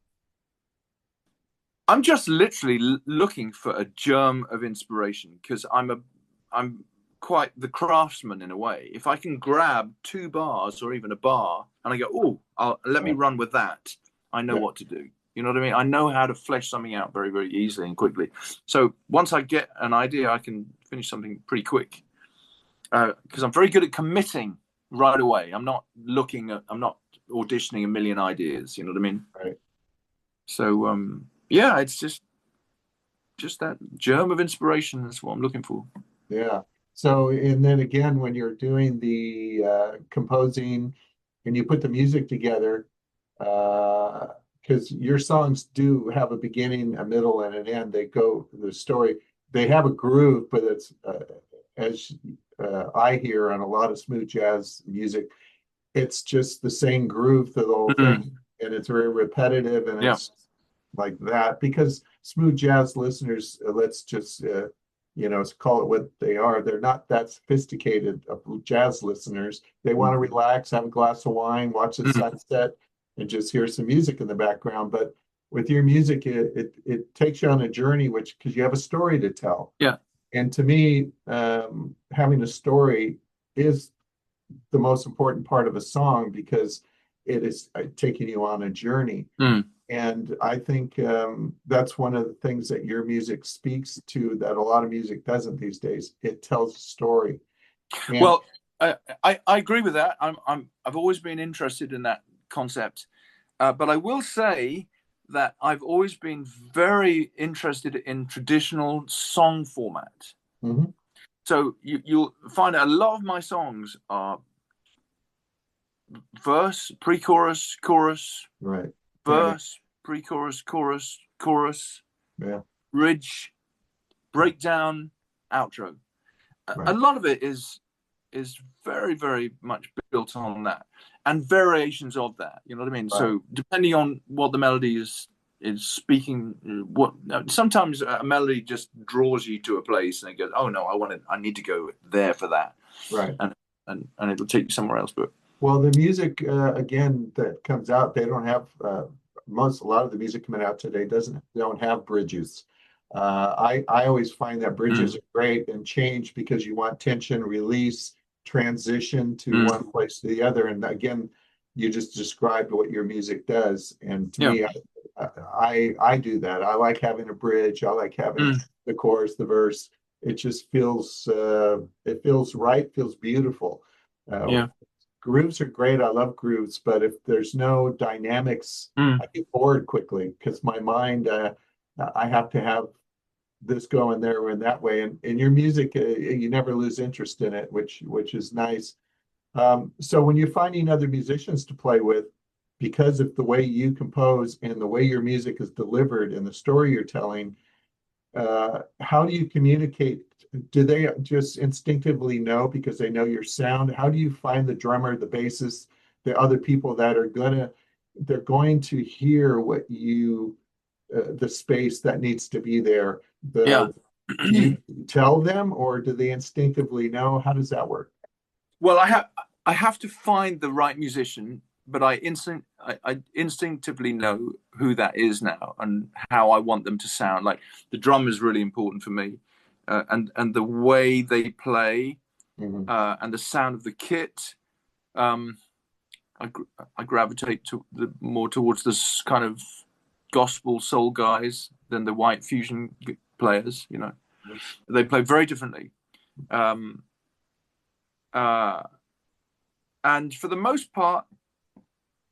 I'm just literally looking for a germ of inspiration, because I'm quite the craftsman in a way. If I can grab 2 bars or even a bar and I go, let me run with that, I know what to do. You know what I mean? I know how to flesh something out very, very easily and quickly. So once I get an idea, I can finish something pretty quick, because I'm very good at committing right away. I'm not auditioning a million ideas. You know what I mean? Right. So yeah, it's just that germ of inspiration is what I'm looking for. Yeah. So, and then again, when you're doing the composing and you put the music together, because your songs do have a beginning, a middle, and an end. The story, they have a groove, but it's, as I hear on a lot of smooth jazz music, it's just the same groove through the whole thing. And it's very repetitive, and it's like that, because smooth jazz listeners, let's just, call it what they are. They're not that sophisticated of jazz listeners. They want to relax, have a glass of wine, watch the sunset, and just hear some music in the background. But with your music, it takes you on a journey, because you have a story to tell. Yeah. And to me, having a story is the most important part of a song, because it is taking you on a journey. And I think that's one of the things that your music speaks to that a lot of music doesn't these days. It tells a story. And well, I agree with that. I've always been interested in that concept, but I will say that I've always been very interested in traditional song format. Mm-hmm. So you'll find a lot of my songs are verse, pre-chorus, chorus, right. verse, pre-chorus, chorus, bridge, breakdown, outro. Right. A lot of it is very, very much built on that, and variations of that. You know what I mean? Right. So depending on what the melody is speaking, sometimes a melody just draws you to a place and it goes, oh no, I need to go there for that. Right. And it'll take you somewhere else. But well, the music again that comes out, they don't have a lot of the music coming out today don't have bridges. I always find that bridges are great and change because you want tension, release, transition to one place to the other. And again, you just described what your music does. And to me, I do that. I like having a bridge. I like having the chorus, the verse. It just feels it feels right, feels beautiful. Grooves are great. I love grooves, but if there's no dynamics, I get bored quickly because my mind, I have to have this going there and that way. And your music, you never lose interest in it, which is nice. So when you're finding other musicians to play with, because of the way you compose and the way your music is delivered and the story you're telling, how do you communicate? Do they just instinctively know because they know your sound? How do you find the drummer, the bassist, the other people that are they're going to hear what you, the space that needs to be there? Do you tell them, or do they instinctively know? How does that work? Well, I have to find the right musician, but I instinctively know who that is now and how I want them to sound. Like the drum is really important for me, and the way they play, and the sound of the kit. I gravitate more towards this kind of gospel soul guys than the white fusion players. You know, they play very differently. And for the most part,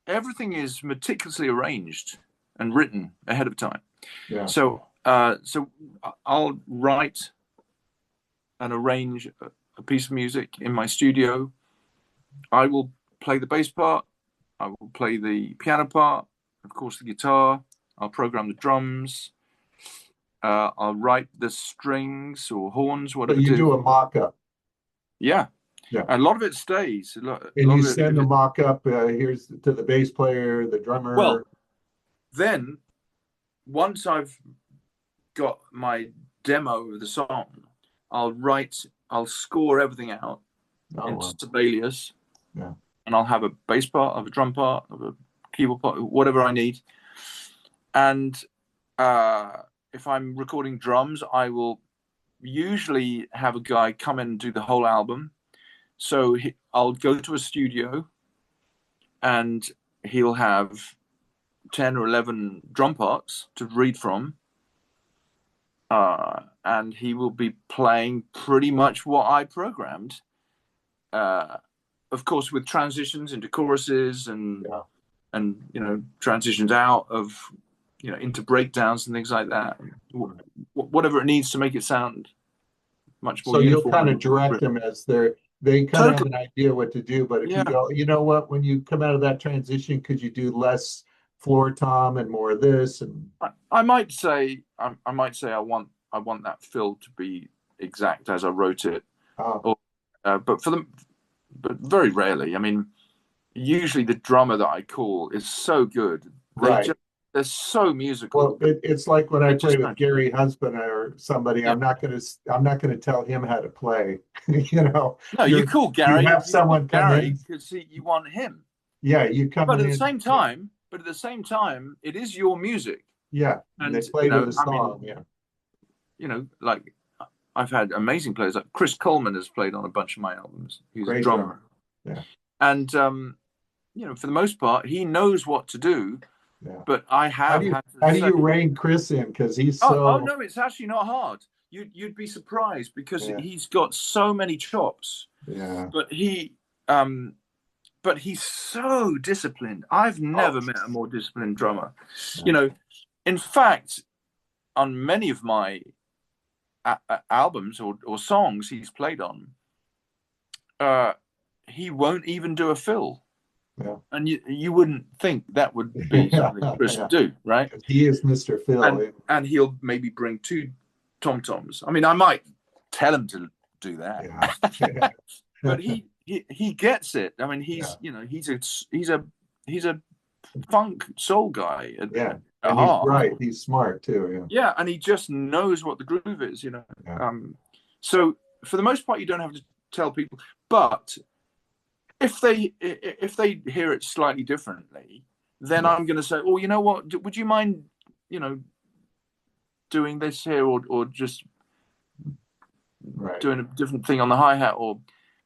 everything is meticulously arranged and written ahead of time. So I'll write and arrange a piece of music in my studio. I will play the bass part. I will play the piano part, of course, the guitar. I'll program the drums. I'll write the strings or horns, whatever. So you do a mock-up. Yeah. A lot of it stays. And you send the mock-up here's to the bass player, the drummer. Well, then once I've got my demo of the song, I'll score everything out into Sibelius. And I'll have a bass part, of a drum part, of a keyboard part, whatever I need. And if I'm recording drums, I will usually have a guy come in and do the whole album. So I'll go to a studio and he'll have 10 or 11 drum parts to read from. And he will be playing pretty much what I programmed. Of course, with transitions into choruses and transitions out of, into breakdowns and things like that. Whatever it needs to make it sound much more uniform. So you'll kind of direct them as they kind of have an idea what to do, but if you go, you know what, when you come out of that transition, could you do less floor tom and more of this? And I might say I want that fill to be exact as I wrote it. But very rarely. I mean, usually the drummer that I call is so good. They're so musical. Well, it's like when I play with Gary Husband or somebody. I'm not gonna tell him how to play. No, you call Gary. You have someone come in because you want him. Yeah, you come. But at the same time, it is your music. Yeah, and they play to the song. Like I've had amazing players. Like Chris Coleman has played on a bunch of my albums. He's a drummer. Yeah, and for the most part, he knows what to do. Yeah. But I have. How do you rein Chris in? Because he's so. Oh no, it's actually not hard. You'd be surprised because he's got so many chops. Yeah. But he's so disciplined. I've never met a more disciplined drummer. Yeah. In fact, on many of my albums or songs he's played on, he won't even do a fill. Yeah. And you wouldn't think that would be something Chris would do, right? He is Mr. Phil. And he'll maybe bring 2 tom-toms. I mean, I might tell him to do that. Yeah. But he gets it. I mean, he's a funk soul guy. Yeah. And he's right. He's smart too. Yeah, and he just knows what the groove is, Yeah. So for the most part, you don't have to tell people, but if they hear it slightly differently, then I'm going to say, oh, you know what, would you mind, you know, doing this here, or just doing a different thing on the hi-hat, or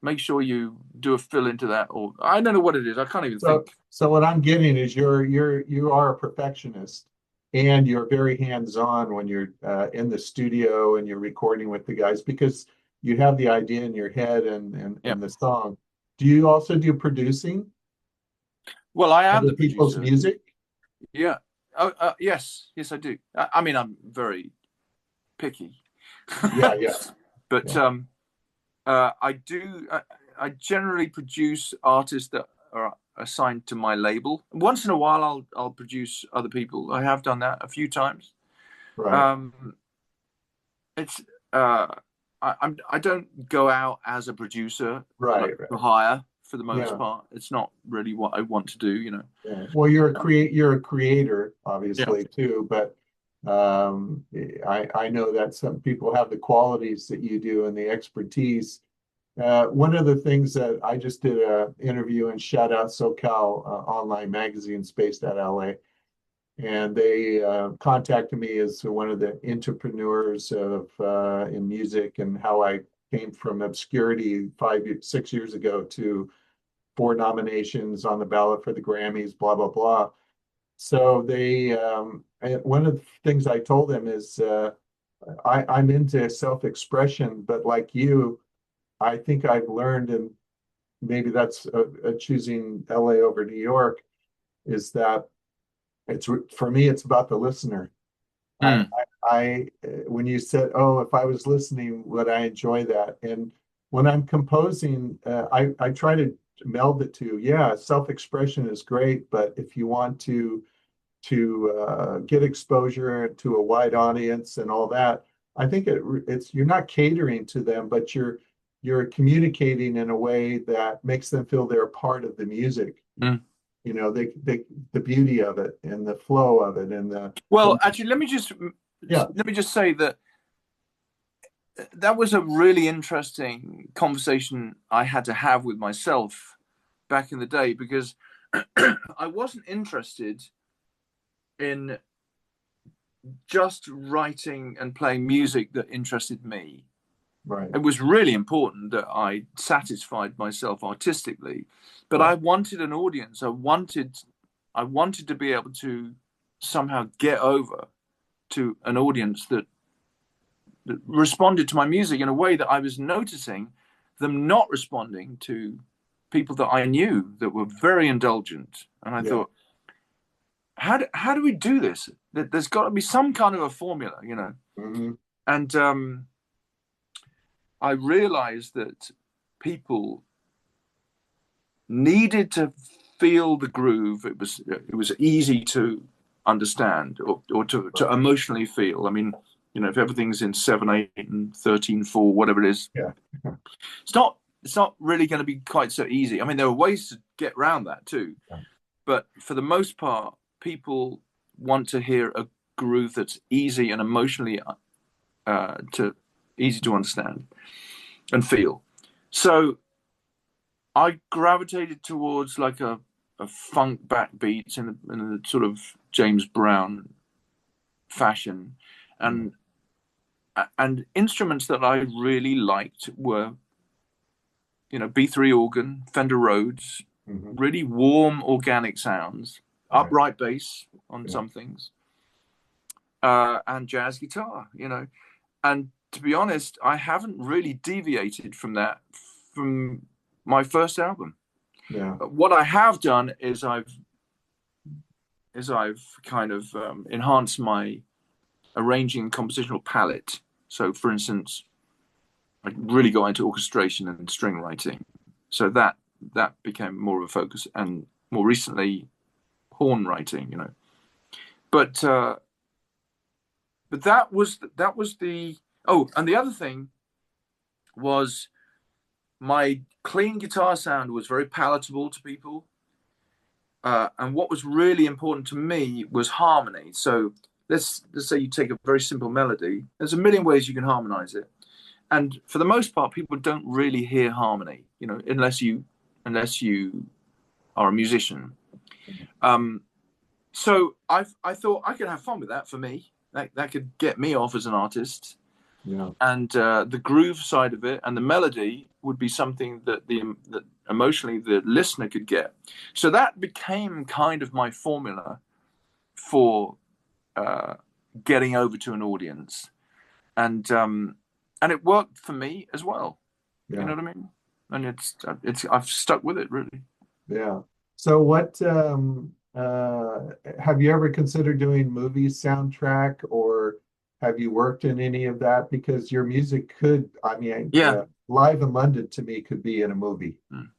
make sure you do a fill into that, or I don't know what it is. I can't even think. So what I'm getting is you are a perfectionist, and you're very hands-on when you're in the studio and you're recording with the guys, because you have the idea in your head and the song. Do you also do producing? Well, I am Other the people's producer. music? Yeah. Yes, I do. I mean, I'm very picky. Yeah. But I do. I generally produce artists that are assigned to my label. Once in a while, I'll produce other people. I have done that a few times. Right. It's I don't go out as a producer, Right. for hire for the most part. It's not really what I want to do, you know. Yeah. Well, you're a creator, obviously, too, but I know that some people have the qualities that you do and the expertise. One of the things that I just did an interview in Shout Out SoCal online magazine based at LA, and they contacted me as one of the entrepreneurs of in music, and how I came from obscurity 6 years ago to 4 nominations on the ballot for the Grammys, blah blah blah. So one of the things I told them is I'm into self-expression, but like you, I think I've learned, and maybe that's choosing LA over New York, is that for me, it's about the listener. When you said, oh, if I was listening, would I enjoy that? And when I'm composing, I try to meld the two. Yeah, self-expression is great, but if you want to get exposure to a wide audience and all that, I think it's you're not catering to them, but you're communicating in a way that makes them feel they're a part of the music. You know, the beauty of it and the flow of it and the. Well, actually, let me just say that was a really interesting conversation I had to have with myself back in the day, because I wasn't interested in just writing and playing music that interested me. Right. It was really important that I satisfied myself artistically, but I wanted an audience. I wanted to be able to somehow get over to an audience that responded to my music in a way that I was noticing them not responding to people that I knew that were very indulgent. And I thought, how do we do this? There's got to be some kind of a formula, you know. And I realized that people needed to feel the groove. It was easy to understand, or to emotionally feel. I mean, you know, if everything's in 7/8 and 13/4, whatever it is, it's not really going to be quite so easy. I mean, there are ways to get around that too, but for the most part, people want to hear a groove that's easy and emotionally easy to understand and feel. So I gravitated towards like a funk backbeat in a sort of James Brown fashion, and instruments that I really liked were, you know, B3 organ, Fender Rhodes, really warm organic sounds, upright bass on some things, and jazz guitar, you know. And to be honest, I haven't really deviated from that from my first album. What I have done is I've kind of enhanced my arranging compositional palette. So, for instance, I really got into orchestration and string writing. So that became more of a focus, and more recently, horn writing. You know, but that was the and the other thing was my clean guitar sound was very palatable to people. And what was really important to me was harmony. So let's say you take a very simple melody. There's a million ways you can harmonize it, and for the most part, people don't really hear harmony, you know, unless you are a musician. So I thought I could have fun with that for me. That could get me off as an artist. Yeah. And the groove side of it and the melody would be something that that emotionally the listener could get. So that became kind of my formula for getting over to an audience, and it worked for me as well. Yeah. You know what I mean? And it's I've stuck with it really. Yeah. So what have you ever considered doing movie soundtrack, or have you worked in any of that? Because your music could, I mean, Yeah. Live in London to me could be in a movie. Mm.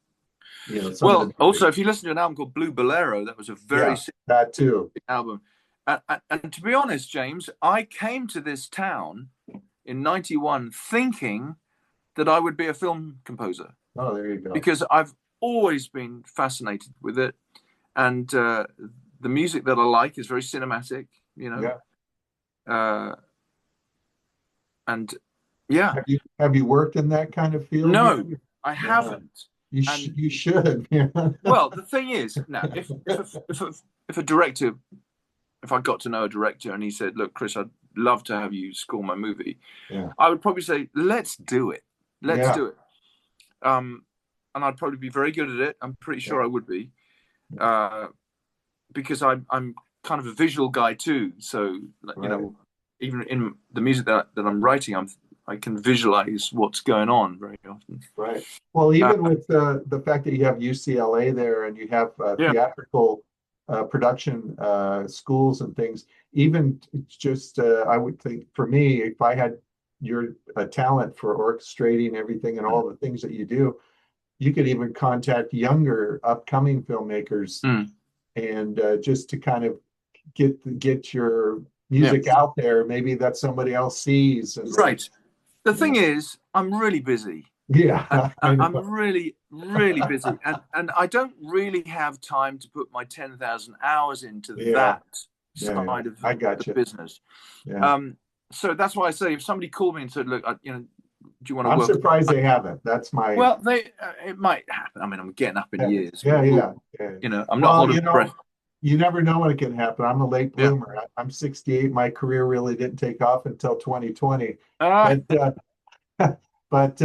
You know, Well, also, if you listen to an album called Blue Bolero, that was a very that too album. And to be honest, James, I came to this town in '91 thinking that I would be a film composer. Oh, there you go. Because I've always been fascinated with it, and the music that I like is very cinematic, you know. Yeah. And yeah. Have you worked in that kind of field? No, I haven't. You should. Well, the thing is, now if a director, if I got to know a director and he said, "Look, Chris, I'd love to have you score my movie," I would probably say, "Let's do it. Let's do it." And I'd probably be very good at it. I'm pretty sure I would be, because I'm kind of a visual guy too. So you know, even in the music that I'm writing, I can visualize what's going on very often. Right. Well, even with the fact that you have UCLA there and you have theatrical production schools and things, even just I would think for me, if I had your talent for orchestrating everything and all the things that you do, you could even contact younger upcoming filmmakers and just to kind of get your music out there. Maybe that somebody else sees. And right. The thing is, I'm really busy. Yeah. I'm really, really busy. And I don't really have time to put my 10,000 hours into that side of the business. Yeah. So that's why I say, if somebody called me and said, "Look, you know, do you want to work?" I'm surprised they haven't. That's my. Well, it might happen. I mean, I'm getting up in years. Yeah. You know, I'm not holding breath. You never know when it can happen. I'm a late bloomer. I'm 68. My career really didn't take off until 2020. But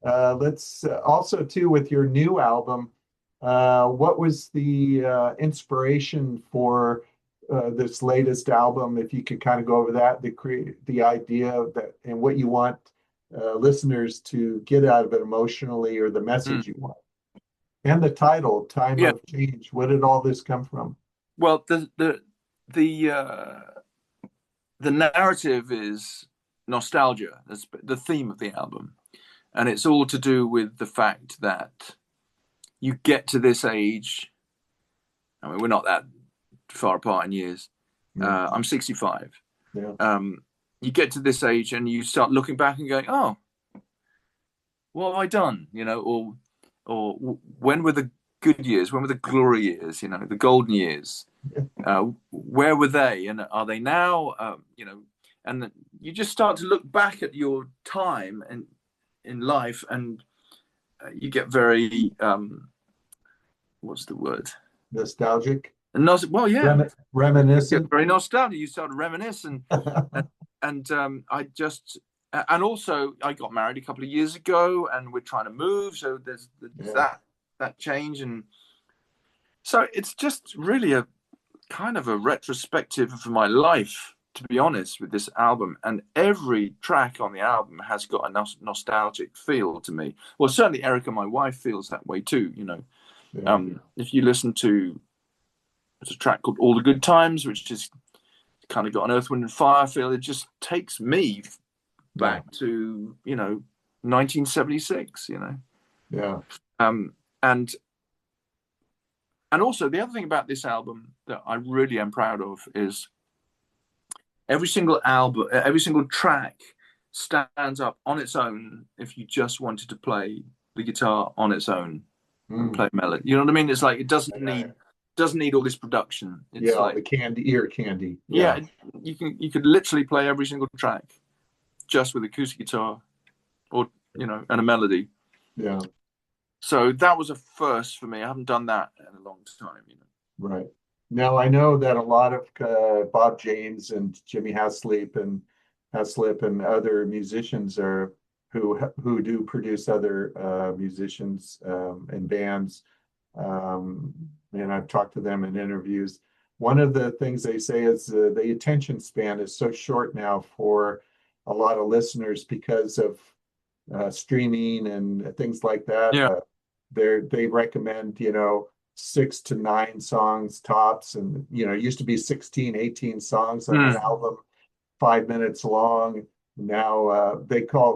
let's also too with your new album. What was the inspiration for this latest album? If you could kind of go over that, the idea of that, and what you want listeners to get out of it emotionally, or the message you want. And the title, Time of Change. Where did all this come from? Well, the narrative is nostalgia. That's the theme of the album. And it's all to do with the fact that you get to this age. I mean, we're not that far apart in years. I'm 65. Yeah. You get to this age and you start looking back and going, "Oh, what have I done?" You know, or when were the good years? When were the glory years? You know, the golden years. Where were they? And are they now? You know, and you just start to look back at your time and in life, and you get very what's the word? Nostalgic. Well, yeah, reminiscent. Very nostalgic. You start to reminisce, and I just. And also, I got married a couple of years ago, and we're trying to move. So there's that change, and so it's just really a kind of a retrospective of my life, to be honest, with this album. And every track on the album has got a nostalgic feel to me. Well, certainly Erica, my wife, feels that way too. You know, if you listen to, there's a track called "All the Good Times," which is kind of got an Earth, Wind and Fire feel. It just takes me back to, you know, 1976, you know. And also the other thing about this album that I really am proud of is every single track stands up on its own if you just wanted to play the guitar on its own and play melody. You know what I mean? It's like it doesn't need all this production. It's like the ear candy. Yeah, you could literally play every single track just with acoustic guitar, or, you know, and a melody. Yeah. So that was a first for me. I haven't done that in a long time, you know. Right. Now I know that a lot of Bob James and Jimmy Haslip and other musicians are who do produce other musicians and bands. And I've talked to them in interviews. One of the things they say is the attention span is so short now for a lot of listeners because of streaming and things like that. Yeah. They recommend, 6 to 9 songs tops. And, it used to be 16, 18 songs on an album, 5 minutes long. Now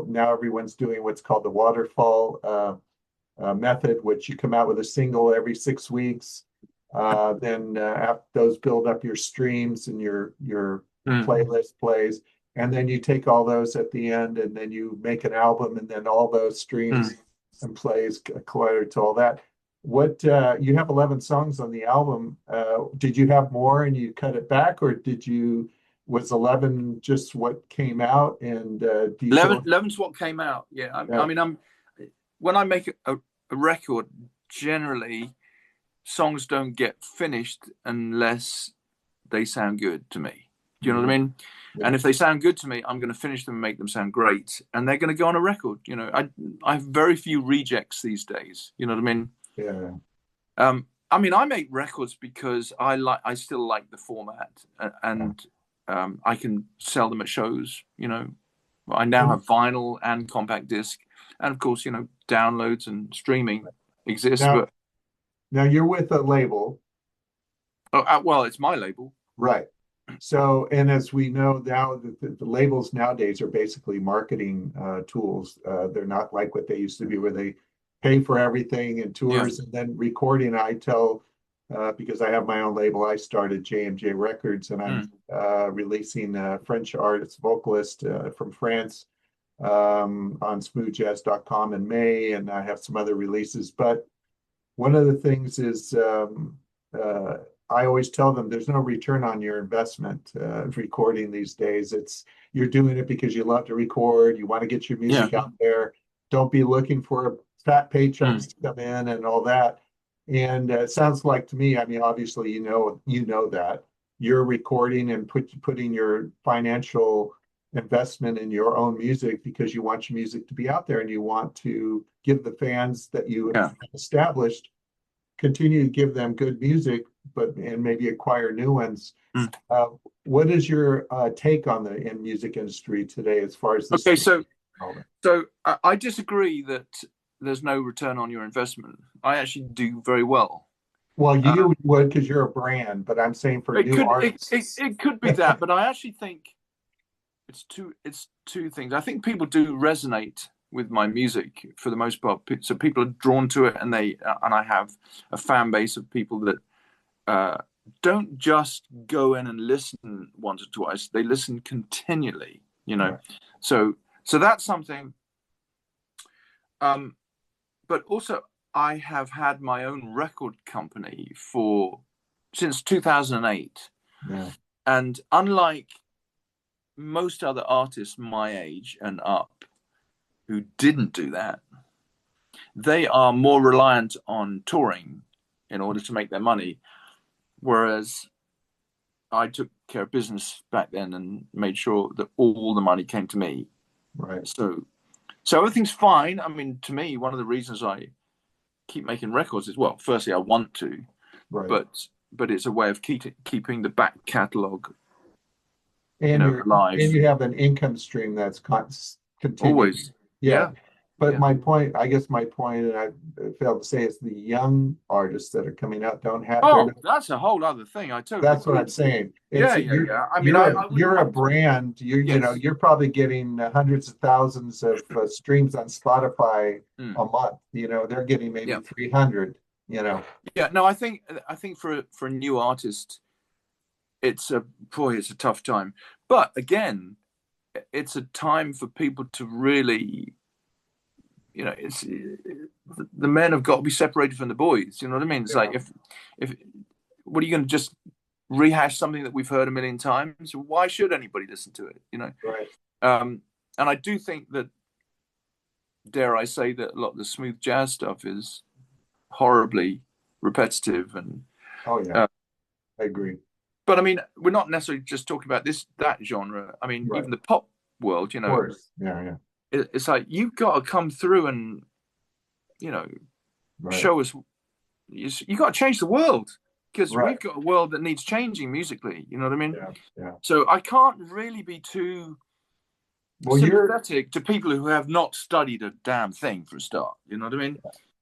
now everyone's doing what's called the waterfall method, which you come out with a single every 6 weeks. Then after those build up your streams and your playlist plays, and then you take all those at the end, and then you make an album, and then all those streams and plays collide to all that. What you have 11 songs on the album. Did you have more and you cut it back, or was 11 just what came out? And 11's what came out. Yeah. I mean, when I make a record, generally songs don't get finished unless they sound good to me. Do you know what I mean? Yeah. And if they sound good to me, I'm going to finish them and make them sound great, and they're going to go on a record. I have very few rejects these days. You know what I mean? Yeah. I mean, I make records because I still like the format, and I can sell them at shows. I now have vinyl and compact disc, and of course, downloads and streaming exist. Now you're with a label. Oh, well, it's my label. Right. So, and as we know now, the labels nowadays are basically marketing tools. They're not like what they used to be, where they pay for everything and tours and then recording. I tell, because I have my own label, I started J&J Records, and I'm releasing a French artist, vocalist from France on smoothjazz.com in May, and I have some other releases. But one of the things is I always tell them there's no return on your investment of recording these days. You're doing it because you love to record, you want to get your music out there. Don't be looking for fat paychecks to come in and all that. And it sounds like to me, I mean, obviously, you know that you're recording and putting your financial investment in your own music because you want your music to be out there, and you want to give the fans that you have established, continue to give them good music, and maybe acquire new ones. What is your take on the music industry today as far as this? Okay, so I disagree that there's no return on your investment. I actually do very well. Well, you would, because you're a brand, but I'm saying for new artists. It could be that, but I actually think it's two things. I think people do resonate with my music for the most part, so people are drawn to it, and I have a fan base of people that don't just go in and listen once or twice; they listen continually. Right. So that's something. But also, I have had my own record company since 2008, and unlike most other artists my age and up who didn't do that, they are more reliant on touring in order to make their money, whereas I took care of business back then and made sure that all the money came to me. Right. So everything's fine. I mean, to me, one of the reasons I keep making records is, well, firstly, I want to, but it's a way of keeping the back catalogue alive. And you have an income stream that's continuing. Always. Yeah. But my point, and I failed to say, is the young artists that are coming out don't have. Oh, that's a whole other thing. That's what I'm saying. I mean, you're a brand. You're probably getting hundreds of thousands of streams on Spotify a month. They're getting maybe 300. Yeah. No, I think for a new artist, it's a tough time. But again, it's a time for people to really. It's the men have got to be separated from the boys. You know what I mean? It's like if what are you going to just rehash something that we've heard a million times? Why should anybody listen to it? Right. And I do think that, dare I say, that a lot of the smooth jazz stuff is horribly repetitive and I agree. But I mean, we're not necessarily just talking about that genre. I mean, Right. even the pop world, Of course. Yeah, yeah. it's like you've got to come through and you know Right. show us. You got to change the world because Right. we've got a world that needs changing musically. You know what I mean? Yeah. Yeah. So I can't really be too Well, you're sympathetic to people who have not studied a damn thing for a start. You know what I mean?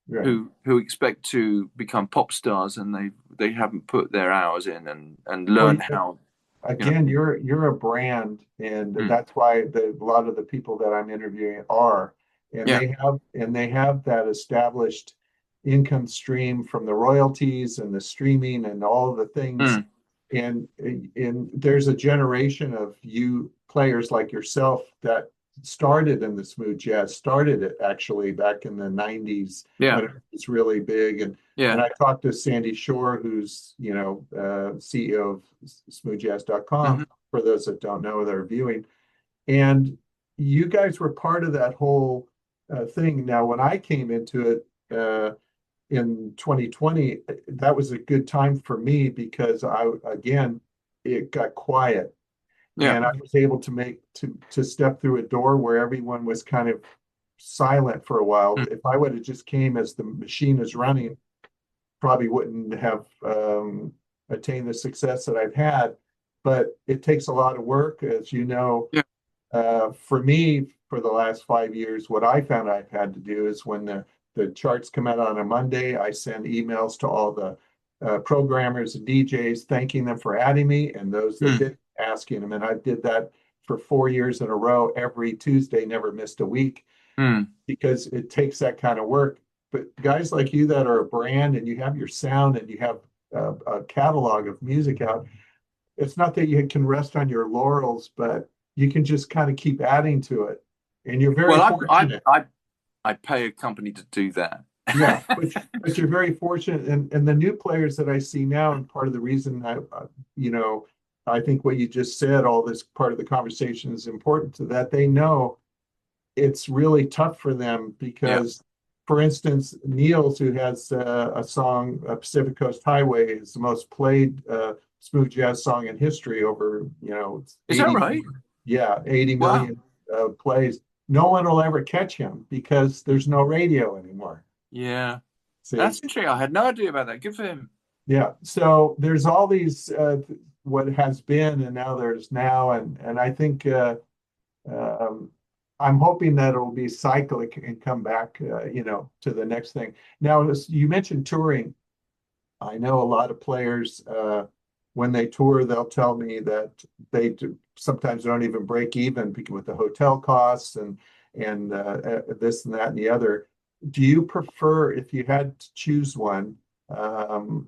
right. Who expect to become pop stars and they haven't put their hours in and Well, learn how. You know. again, you're a brand, and Mm. that's why a lot of the people that I'm interviewing are, and Yeah. they have that established income stream from the royalties and the streaming and all the things, Mm. and there's a generation of you players like yourself that started in the smooth jazz, started it actually back in the 90s Yeah. when it was really big, and Yeah. I talked to Sandy Shore, who's, CEO of smoothjazz.com, Hmm. for those that don't know that are viewing. And you guys were part of that whole thing. Now, when I came into it in 2020, that was a good time for me because again, it got quiet. Yeah. And I was able to step through a door where everyone was kind of silent for a while. Mm. If I would have just came as the machine is running, probably wouldn't have attained the success that I've had. But it takes a lot of work, as you know. Yeah. For me, for the last 5 years, what I found I've had to do is when the charts come out on a Monday, I send emails to all the programmers and DJs thanking them for adding me, and those that Mm. did asking them. And I did that for 4 years in a row, every Tuesday, never missed a week, Mm. because it takes that kind of work. But guys like you that are a brand and you have your sound and you have a catalog of music out, it's not that you can rest on your laurels, but you can just kind of keep adding to it. And you're very Well, fortunate. I pay a company to do that. Yeah, but you're very fortunate, and the new players that I see now, and part of the reason you know, I think what you just said, all this part of the conversation is important to that. They know it's really tough for them Yeah. because, for instance, Niels, who has a song, Pacific Coast Highway, is the most played smooth jazz song in history, over, Is that 80 right? million, yeah, 80 Wow. million plays. No one will ever catch him because there's no radio anymore. Yeah. See? That's interesting. I had no idea about that. Good for him. Yeah. So there's all these what has been, and now there's now, and I think um, I'm hoping that it'll be cyclic and come back, to the next thing. Now, you mentioned touring. I know a lot of players, when they tour, they'll tell me that sometimes don't even break even because with the hotel costs and this and that and the other. Do you prefer, if you had to choose one,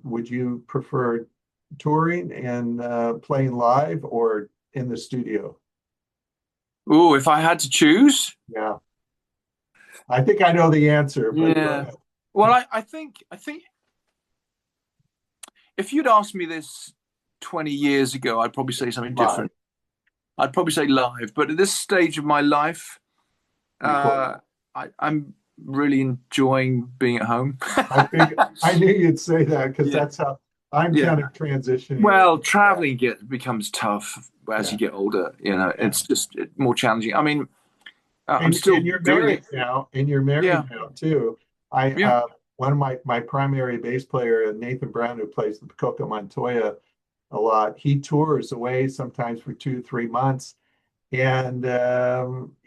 would you prefer touring and playing live or in the studio? Oh, if I had to choose, Yeah, I think I know the answer, but go yeah. ahead. Well, I think if you'd asked me this 20 years ago, I'd probably say something Live, different. I'd probably say live. But at this stage of my life, recording. uh, I'm really enjoying being at home. I knew you'd say that because Yeah, that's how I'm yeah. kind of transitioning Well, into that. traveling becomes tough as you Yeah, get older. yeah. It's just more challenging. I mean, I'm And still you're doing married it. now, and you're married Yeah, now too. I yeah. One of my primary bass player, Nathan Brown, who plays the Coco Montoya a lot, he tours away sometimes for 2, 3 months. And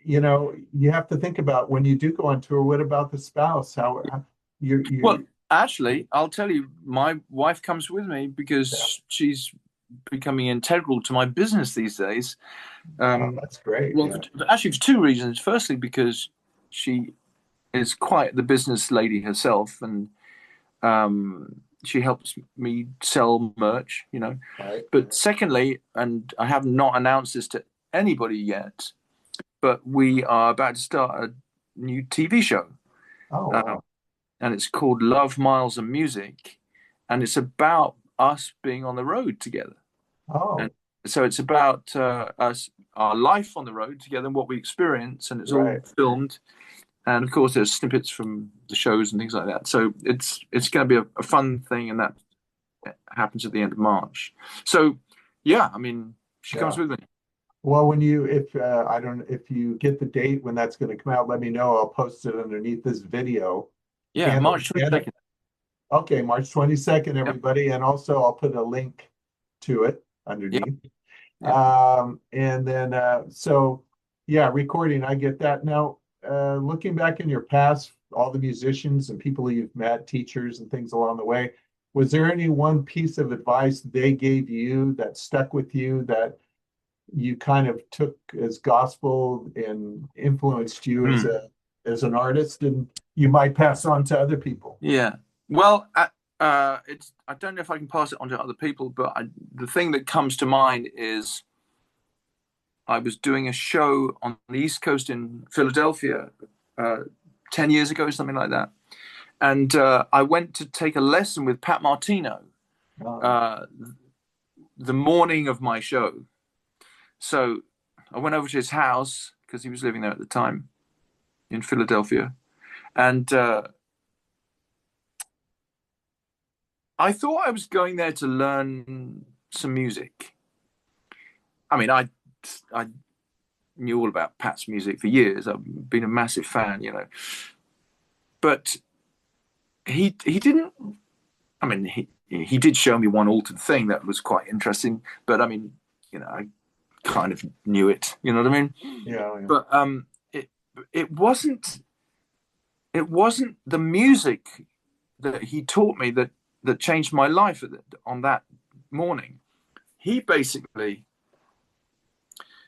you have to think about when you do go on tour, what about the spouse? How Well, you actually, I'll tell you, my wife comes with me yeah. because she's becoming integral to my business these days. Oh, Um, that's great. well, Yeah. actually, for two reasons. Firstly, because she is quite the business lady herself, and she helps me sell merch, Right. But secondly, and I have not announced this to anybody yet, but we are about to start a new TV show, Oh, um, wow. and it's called Love, Miles, and Music, and it's about us being on the road together. And Oh, so it's about us, our life on the road together, and what we experience, and it's all right. filmed. And of course, there's snippets from the shows and things like that. So it's going to be a fun thing, and that. happens at the end of March. So yeah, I mean, she comes with me. Well, when you, if you get the date when that's going to come out, let me know. I'll post it underneath this video. Yeah, March 22nd. Okay, March 22nd, Yep. everybody. And also I'll put a link to it underneath. Yep. And then, so yeah, recording, I get that. Now, looking back in your past, all the musicians and people you've met, teachers and things along the way, was there any one piece of advice they gave you that stuck with you that you kind of took as gospel and influenced you as an artist, and you might pass on to other people? Yeah. Well, I don't know if I can pass it on to other people, but the thing that comes to mind is I was doing a show on the East Coast in Philadelphia 10 years ago, something like that. And I went to take a lesson with Pat Martino the morning of my show. So I went over to his house because he was living there at the time in Philadelphia. And I thought I was going there to learn some music. I mean, I knew all about Pat's music for years. I've been a massive fan, you know. But he didn't. I mean, he did show me one altered thing that was quite interesting. But I mean, you know, I kind of knew it. You know what I mean? Yeah. But it wasn't the music that he taught me that changed my life on that morning. He basically,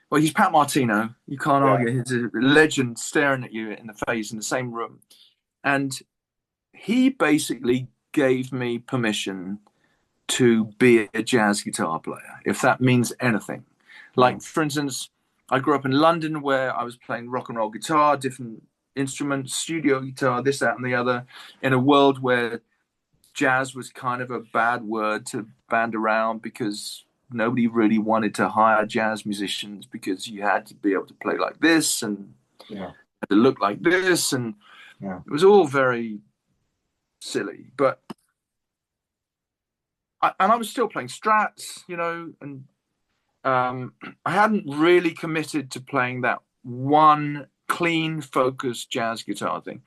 well, he's Pat Martino. You can't argue. He's a legend staring at you in the face in the same room. And he basically gave me permission to be a jazz guitar player, if that means anything. Like, for instance, I grew up in London where I was playing rock and roll guitar, different instruments, studio guitar, this, that, and the other, in a world where jazz was kind of a bad word to band around because nobody really wanted to hire jazz musicians because you had to be able to play like this and had to look like this. And it was all very silly. But I was still playing Strats, you know, and I hadn't really committed to playing that one clean, focused jazz guitar thing.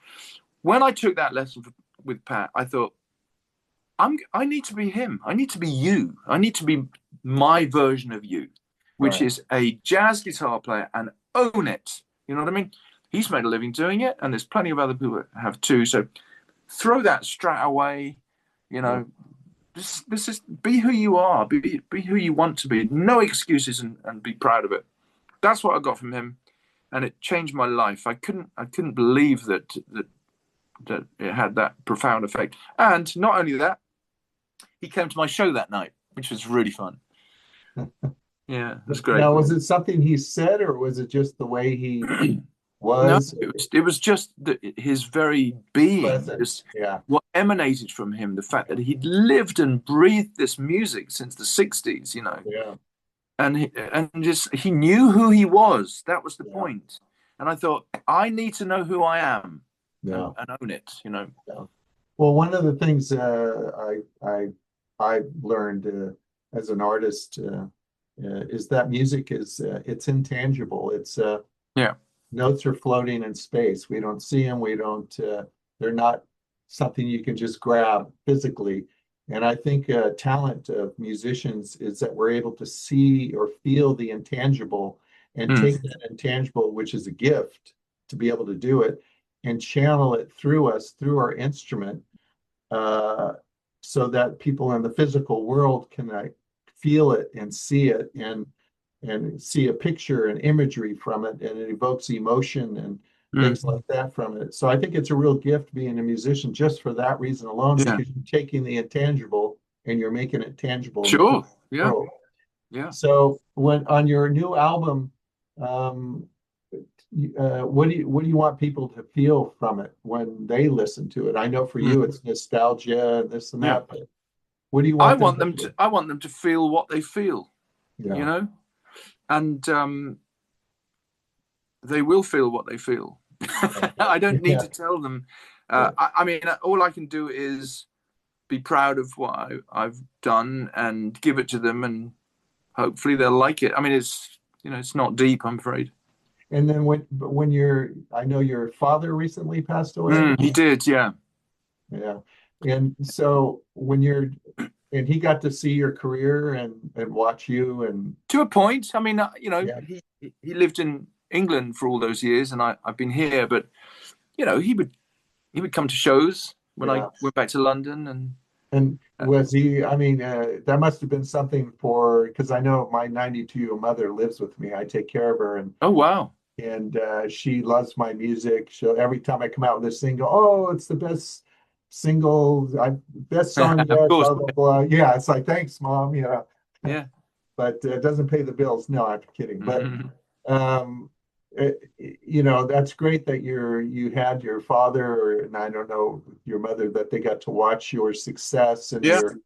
When I took that lesson with Pat, I thought, I need to be him. I need to be you. I need to be my version of you, which is a jazz guitar player and own it. You know what I mean? He's made a living doing it, and there's plenty of other people that have too. So throw that Strat away, you know. This is be who you are, be who you want to be. No excuses, and be proud of it. That's what I got from him, and it changed my life. I couldn't believe that it had that profound effect. And not only that, he came to my show that night, which was really fun. Yeah, it was great. Now, was it something he said, or was it just the way he was? No, it was just his very being, what emanated from him, the fact that he'd lived and breathed this music since the 60s, you know. And he knew who he was. That was the point. And I thought, I need to know who I am and own it, you know. Well, one of the things I learned as an artist is that music is it's intangible. It's notes are floating in space. We don't see them. We don't. They're not something you can just grab physically. And I think talent of musicians is that we're able to see or feel the intangible and take that intangible, which is a gift, to be able to do it and channel it through us, through our instrument, so that people in the physical world can feel it and see it and see a picture and imagery from it, and it evokes emotion and things like that from it. So I think it's a real gift being a musician just for that reason alone, because you're taking the intangible and you're making it tangible. Sure. So when on your new album, what do you want people to feel from it when they listen to it? I know for you it's nostalgia and this and that, but what do you want? I want them to feel what they feel, you know, and they will feel what they feel. I don't need to tell them. I mean, all I can do is be proud of what I've done and give it to them, and hopefully they'll like it. I mean, it's not deep, I'm afraid. And then I know your father recently passed away. He did, yeah. Yeah. And so and he got to see your career and watch you and to a point. I mean, yeah. he lived in England for all those years, and I've been here, but he would come to shows when I went back to London, and was he, I mean, that must have been something because I know my 92-year-old mother lives with me. I take care of her, and oh wow. And she loves my music. Every time I come out with a single, oh, it's the best single, best song yet, Of course. blah, blah, blah. Yeah, it's like, thanks, Mom, Yeah. But it doesn't pay the bills. No, I'm kidding. Mm-hmm. But, that's great that you had your father, and I don't know, your mother, that they got to watch your success and you're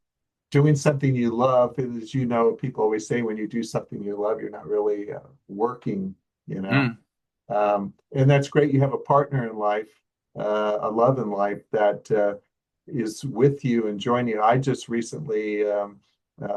doing something you love. As you know, people always say when you do something you love, you're not really working. And that's great. You have a partner in life, a love in life that is with you and joining you. I just recently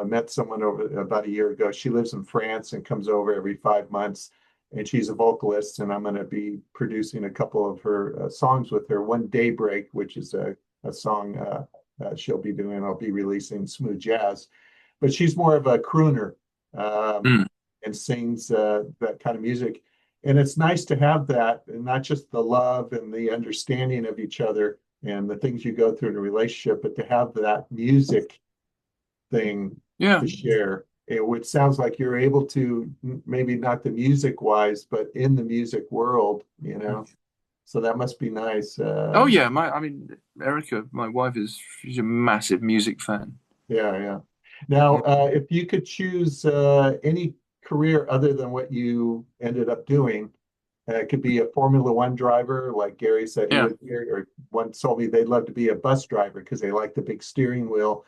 met someone over about a year ago. She lives in France and comes over every 5 months, and she's a vocalist. And I'm going to be producing a couple of her songs with her. One, Daybreak, which is a song she'll be doing. I'll be releasing Smooth Jazz, but she's more of a crooner. And sings that kind of music. And it's nice to have that, and not just the love and the understanding of each other and the things you go through in a relationship, but to have that music thing to share. Which sounds like you're able to, maybe not the music wise, but in the music world, So that must be nice. Oh yeah, I mean, Erica, my wife, she's a massive music fan. Yeah. Now, if you could choose any career other than what you ended up doing, it could be a Formula One driver, like Gary said he would, or one told me they'd love to be a bus driver because they like the big steering wheel.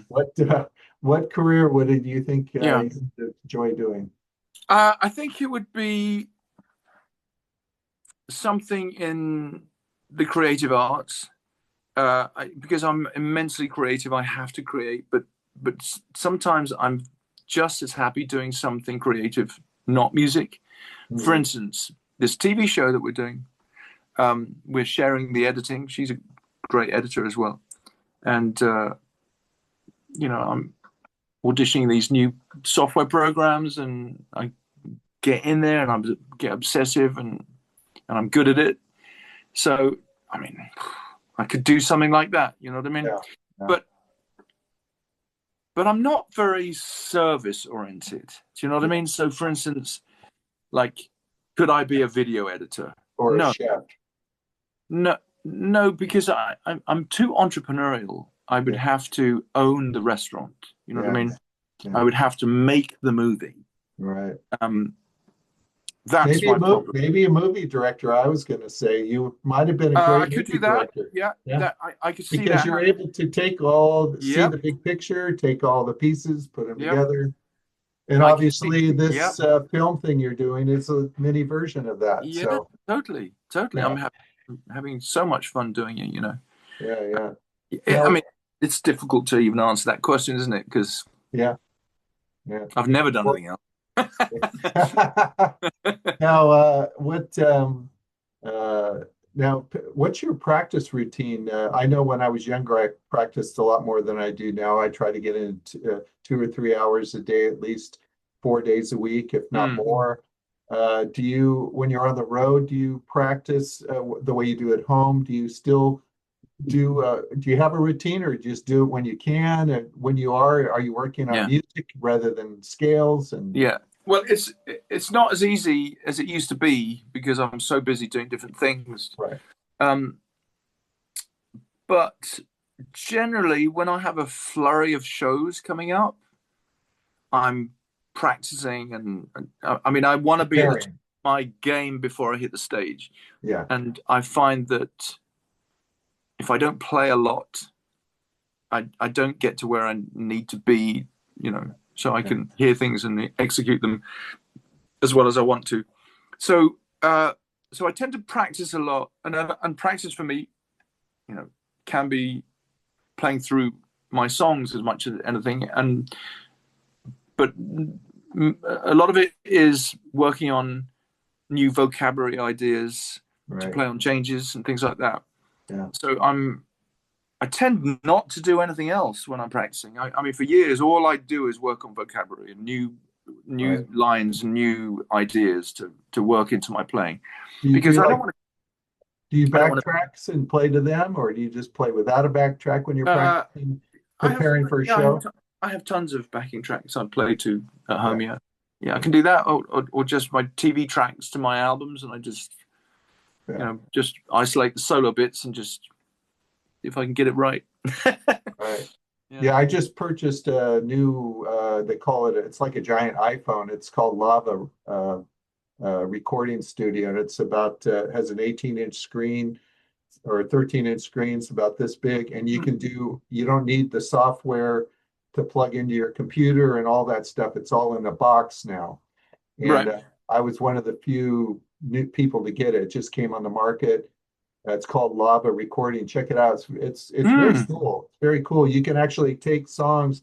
What career do you think you enjoy doing? I think it would be something in the creative arts, because I'm immensely creative. I have to create, but sometimes I'm just as happy doing something creative, not music. For instance, this TV show that we're doing, we're sharing the editing. She's a great editor as well, and I'm auditioning these new software programs, and I get in there and I get obsessive, and I'm good at it. So I mean, I could do something like that. You know what I mean? Yeah. But I'm not very service oriented. Do you know what I mean? So for instance, like, could I be a video editor or a chef? No, because I'm too entrepreneurial. I would have to own the restaurant. You know what I mean? Yeah. I would have to make the movie. Right. That's maybe a movie director. I was going to say you might have been a great movie director. Yeah. I could see that because you're able to take see the big picture, take all the pieces, put them together. And obviously, this film thing you're doing is a mini version of that. Yeah, so. Totally. Yeah. I'm having so much fun doing it. Yeah. I mean, it's difficult to even answer that question, isn't it? Because I've never done anything else. Now, what's your practice routine? I know when I was younger, I practiced a lot more than I do now. I try to get in 2 or 3 hours a day, at least 4 days a week, if not more. Do you, when you're on the road, do you practice the way you do at home? Do you still do you have a routine, or just do it when you can? And when you are you working on music rather than scales? And well, it's not as easy as it used to be because I'm so busy doing different things. Right. But generally, when I have a flurry of shows coming up, I'm practicing, and I mean, I want to be at the top of my game before I hit the stage. Yeah. And I find that if I don't play a lot, I don't get to where I need to be, so I can hear things and execute them as well as I want to. So I tend to practice a lot, and practice for me, can be playing through my songs as much as anything. But a lot of it is working on new vocabulary ideas to play on changes and things like that. Yeah. So I tend not to do anything else when I'm practicing. I mean, for years, all I do is work on vocabulary and new lines and new ideas to work into my playing. Because I don't want to. Do you backtracks and play to them, or do you just play without a backtrack when you're practicing, preparing for a show? I have tons of backing tracks I play to at home. Yeah, I can do that, or just my TV tracks to my albums, and I just just isolate the solo bits and just if I can get it right. Right. Yeah, I just purchased a new. They call it. It's like a giant iPhone. It's called Lava recording studio, and it's about has an 18-inch screen or a 13-inch screen. It's about this big, and you don't need the software to plug into your computer and all that stuff. It's all in a box now. And I was one of the few new people to get it. It just came on the market. It's called Lava Recording. Check it out. It's very cool. It's very cool. You can actually take songs,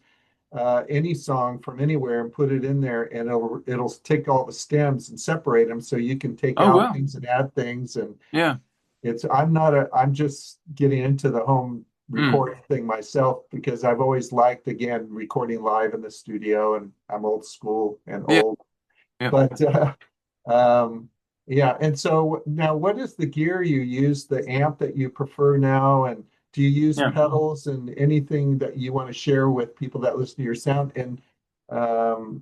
any song from anywhere, and put it in there, and it'll take all the stems and separate them, so you can take out things and add things. And I'm just getting into the home recording thing myself, because I've always liked, again, recording live in the studio, and I'm old school and old. But and so now, what is the gear you use, the amp that you prefer now, and do you use pedals and anything that you want to share with people that listen to your sound? And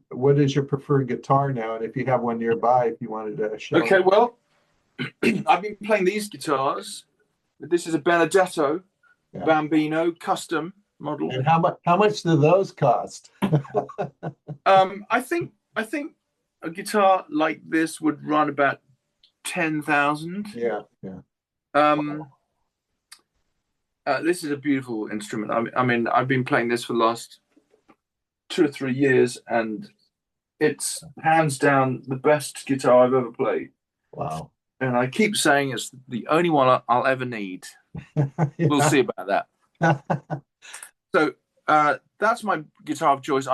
what is your preferred guitar now? And if you have one nearby, if you wanted to show. Okay, well, I've been playing these guitars. This is a Benedetto Bambino custom model. And how much do those cost? I think a guitar like this would run about 10,000. This is a beautiful instrument. I mean, I've been playing this for the last 2 or 3 years, and it's hands down the best guitar I've ever played. Wow. And I keep saying it's the only one I'll ever need. We'll see about that. So that's my guitar of choice.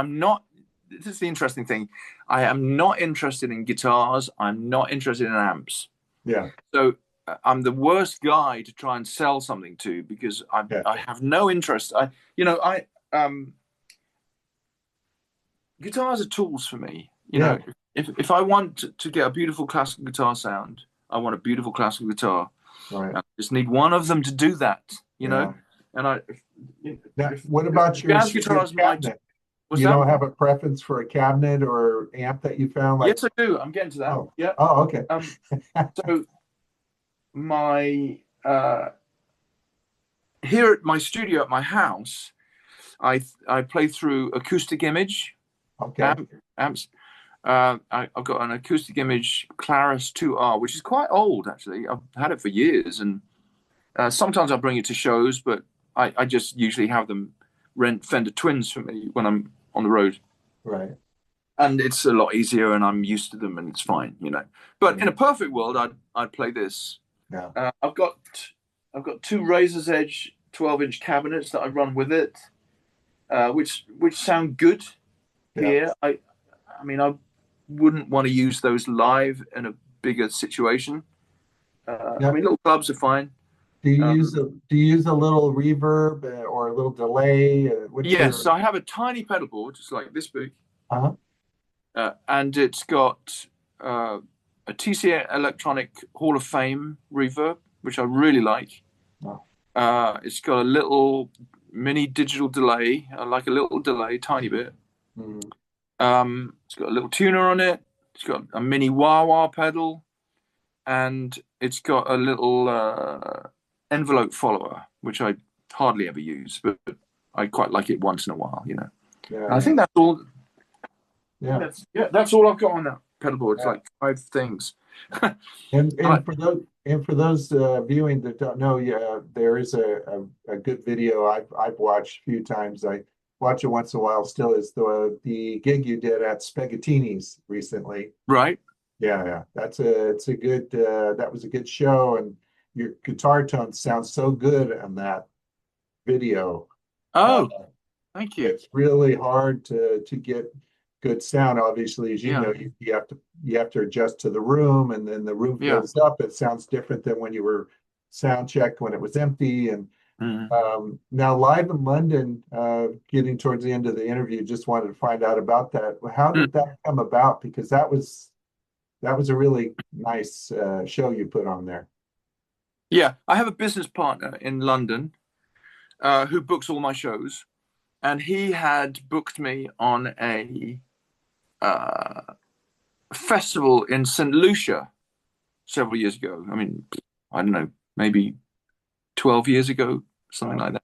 This is the interesting thing. I am not interested in guitars. I'm not interested in amps. Yeah. So I'm the worst guy to try and sell something to, because I have no interest. Guitars are tools for me. You know, if I want to get a beautiful classical guitar sound, I want a beautiful classical guitar. Right. I just need one of them to do that. You know. And what about your jazz guitars? Cabinet? You don't have a preference for a cabinet or amp that you found? Yes, I do. I'm getting to that. Oh. Yeah. Oh, okay. So my here at my studio at my house, I play through Acoustic Image amps. I've got an Acoustic Image Claris 2R, which is quite old actually. I've had it for years, and sometimes I bring it to shows, but I just usually have them rent Fender Twins for me when I'm on the road. Right. And it's a lot easier, and I'm used to them, and it's fine, you know. But in a perfect world, I'd play this. Yeah. I've got 2 Razor's Edge 12-inch cabinets that I run with it, which sound good here. I mean, I wouldn't want to use those live in a bigger situation. I mean, little clubs are fine. Do you use a little reverb or a little delay? Yes, I have a tiny pedal board, just like this big. And it's got a TC Electronic Hall of Fame reverb, which I really like. Wow. It's got a little mini digital delay. I like a little delay, tiny bit. It's got a little tuner on it. It's got a mini wah-wah pedal, and it's got a little envelope follower, which I hardly ever use, but I quite like it once in a while, you know. I think that's all. That's all I've got on that pedal board. It's like 5 things. and for those viewing that don't know, there is a good video I've watched a few times. I watch it once in a while. Still, is the gig you did at Spaghettini's recently. Right. Yeah. That was a good show, and your guitar tone sounds so good on that video. Oh, Thank you. It's really hard to get good sound. Obviously, as you Yeah. know, you have to adjust to the room, and then the room Yeah. fills up. It sounds different than when you were sound checked when it was empty. And now live in London, getting towards the end of the interview, just wanted to find out about that. How did that come about? Because that was a really nice show you put on there. Yeah, I have a business partner in London who books all my shows, and he had booked me on a festival in St. Lucia several years ago. I mean, I don't know, maybe 12 years ago, something like that.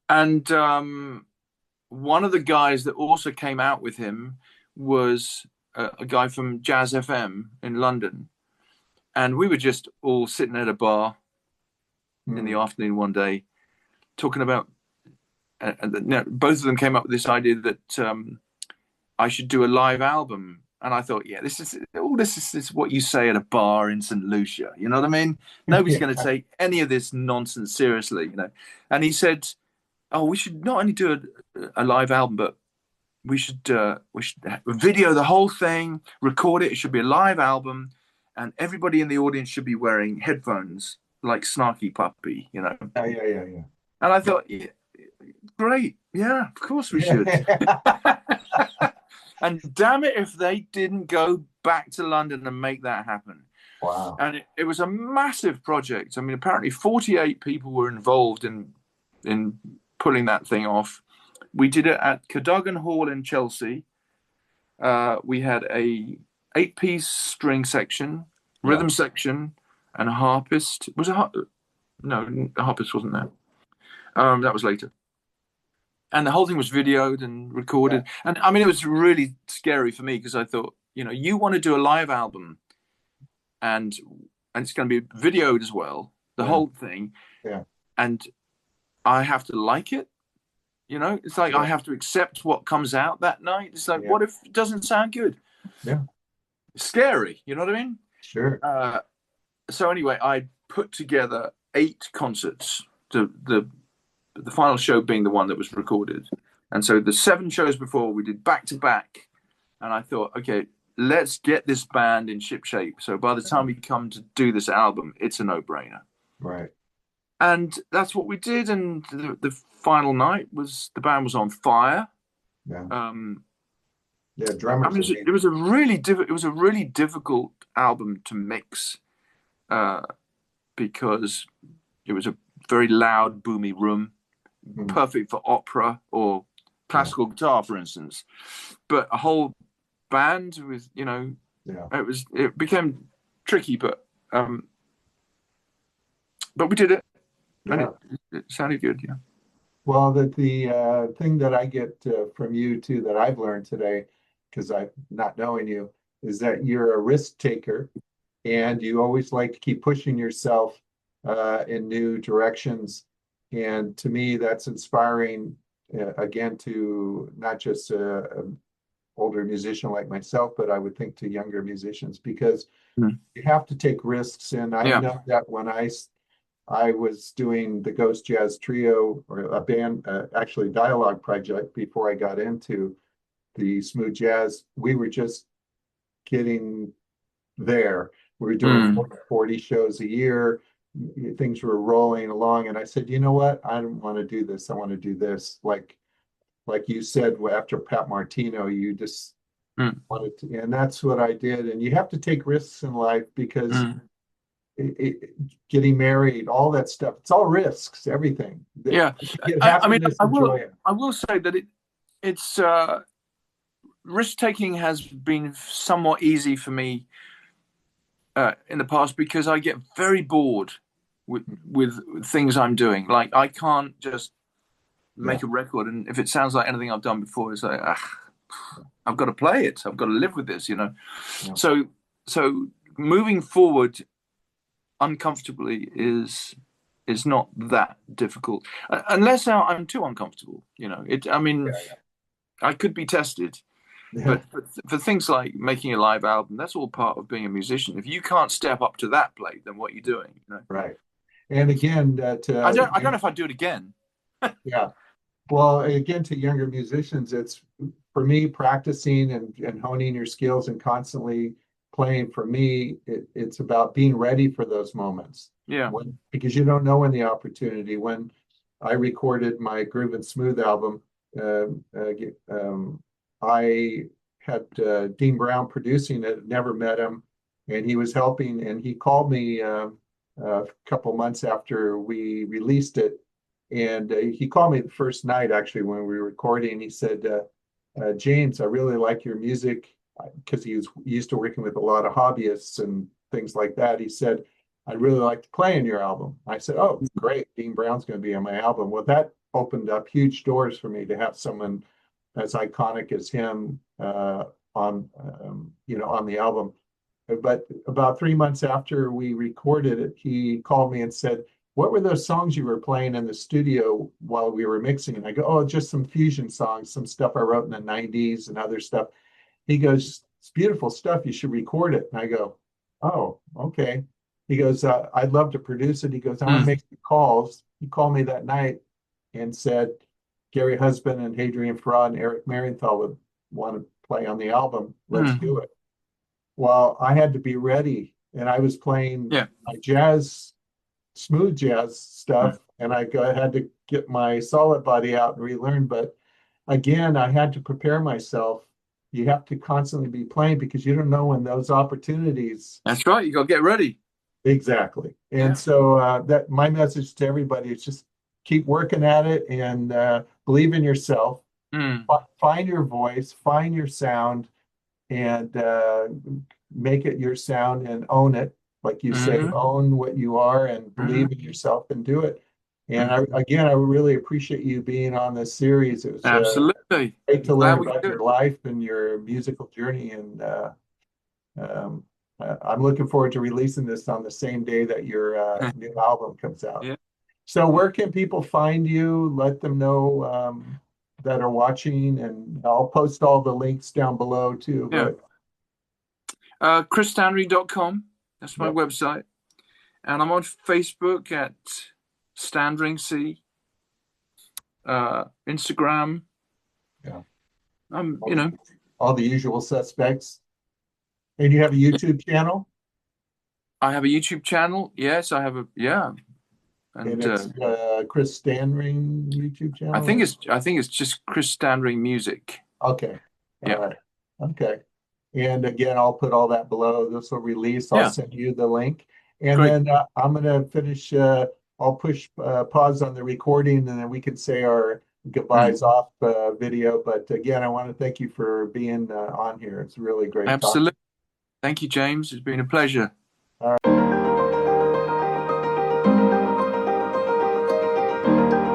And one of the guys that also came out with him was a guy from Jazz FM in London. And we were just all sitting at a bar in the afternoon one day talking about, both of them came up with this idea that I should do a live album. And I thought, yeah, this is what you say at a bar in St. Lucia. You know what I mean? Nobody's going to take any of this nonsense seriously, you know. And he said, oh, we should not only do a live album, but we should video the whole thing, record it. It should be a live album, and everybody in the audience should be wearing headphones like Snarky Puppy, you know. Yeah. And I thought, yeah, great, yeah, of course we should. And damn it if they didn't go back to London and make that happen. Wow. And it was a massive project. I mean, apparently 48 people were involved in pulling that thing off. We did it at Cadogan Hall in Chelsea. We had a 8-piece string section, rhythm section, and a harpist. Was a no, a harpist wasn't there. That was later. And the whole thing was videoed and recorded. And I mean, it was really scary for me because I thought, you know, you want to do a live album and it's going to be videoed as well, the whole thing. Yeah. And I have to like it. You know, it's like I have to accept what comes out that night. It's like, what if it doesn't sound good? Yeah. Scary. You know what I mean? Sure. So anyway, I put together 8 concerts. The final show being the one that was recorded. And so the 7 shows before we did back to back. And I thought, okay, let's get this band in ship shape. So by the time we come to do this album, it's a no-brainer. Right. And that's what we did. And the final night was the band was on fire. Yeah. Drummers. I mean, it was a really difficult album to mix because it was a very loud, boomy room, perfect for opera or classical guitar, for instance. But a whole band with, you know, it became tricky, but we did it, and it sounded good. Yeah. Well, the thing that I get from you too that I've learned today, because I'm not knowing you, is that you're a risk taker, and you always like to keep pushing yourself in new directions. And to me, that's inspiring, again, to not just an older musician like myself, but I would think to younger musicians, because you have to take risks. And I know that when I was doing the Ghost Jazz Trio, or a band, actually dialogue project before I got into the smooth jazz, we were just getting there. We were doing 40 shows a year. Things were rolling along, and I said, you know what? I don't want to do this. I want to do this. Like you said, after Pat Martino, you just wanted to, and that's what I did. And you have to take risks in life, because getting married, all that stuff, it's all risks, everything. I mean, I will say that it's risk taking has been somewhat easy for me in the past, because I get very bored with things I'm doing. Like, I can't just make a record, and if it sounds like anything I've done before, it's like, I've got to play it. I've got to live with this, you know. Yeah. So moving forward uncomfortably is not that difficult, unless I'm too uncomfortable, you know. I could be tested. But for things like making a live album, that's all part of being a musician. If you can't step up to that plate, then what are you doing? You know? Right. And again, I don't know if I'd do it again. Yeah. Well, again, to younger musicians, it's for me practicing and honing your skills and constantly playing. For me, it's about being ready for those moments. Yeah. Because you don't know when the opportunity. When I recorded my Groove and Smooth album, I had Dean Brown producing it. Never met him, and he was helping. And he called me a couple months after we released it, and he called me the first night actually when we were recording. He said, James, I really like your music, because he was used to working with a lot of hobbyists and things like that. He said, I'd really like to play on your album. I said, oh, great. Dean Brown's going to be on my album. Well, that opened up huge doors for me to have someone as iconic as him on the album. But about 3 months after we recorded it, he called me and said, what were those songs you were playing in the studio while we were mixing? And I go, oh, just some fusion songs, some stuff I wrote in the 90s and other stuff. He goes, it's beautiful stuff. You should record it. And I go, oh, okay. He goes, I'd love to produce it. He goes, I want to make some calls. He called me that night and said, Gary Husband and Hadrian Farad and Eric Marienthal would want to play on the album. Let's do it. Well, I had to be ready. And I was playing my jazz, smooth jazz stuff. And I had to get my solid body out and relearn. But again, I had to prepare myself. You have to constantly be playing because you don't know when those opportunities. That's right. You got to get ready. Exactly. And so that my message to everybody is just keep working at it and believe in yourself. Find your voice, find your sound, and make it your sound and own it. Like you say, own what you are and believe in yourself and do it. And I really appreciate you being on this series. It was absolutely great to learn about your life and your musical journey. And I'm looking forward to releasing this on the same day that your new album comes out. Yeah. So where can people find you? Let them know that are watching, and I'll post all the links down below too. ChrisStandring.com. That's my website. And I'm on Facebook at Standring C. Instagram. Yeah. All the usual suspects. And you have a YouTube channel? I have a YouTube channel. Yes, I have And it's Chris Standring YouTube channel? I think it's just Chris Standring Music. Okay. All right. Okay. And again, I'll put all that below. This will release. I'll send you the link. And then I'm going to finish. I'll push pause on the recording, and then we can say our goodbyes off video. But again, I want to thank you for being on here. It's really great. Absolutely. Thank you, James. It's been a pleasure. All right.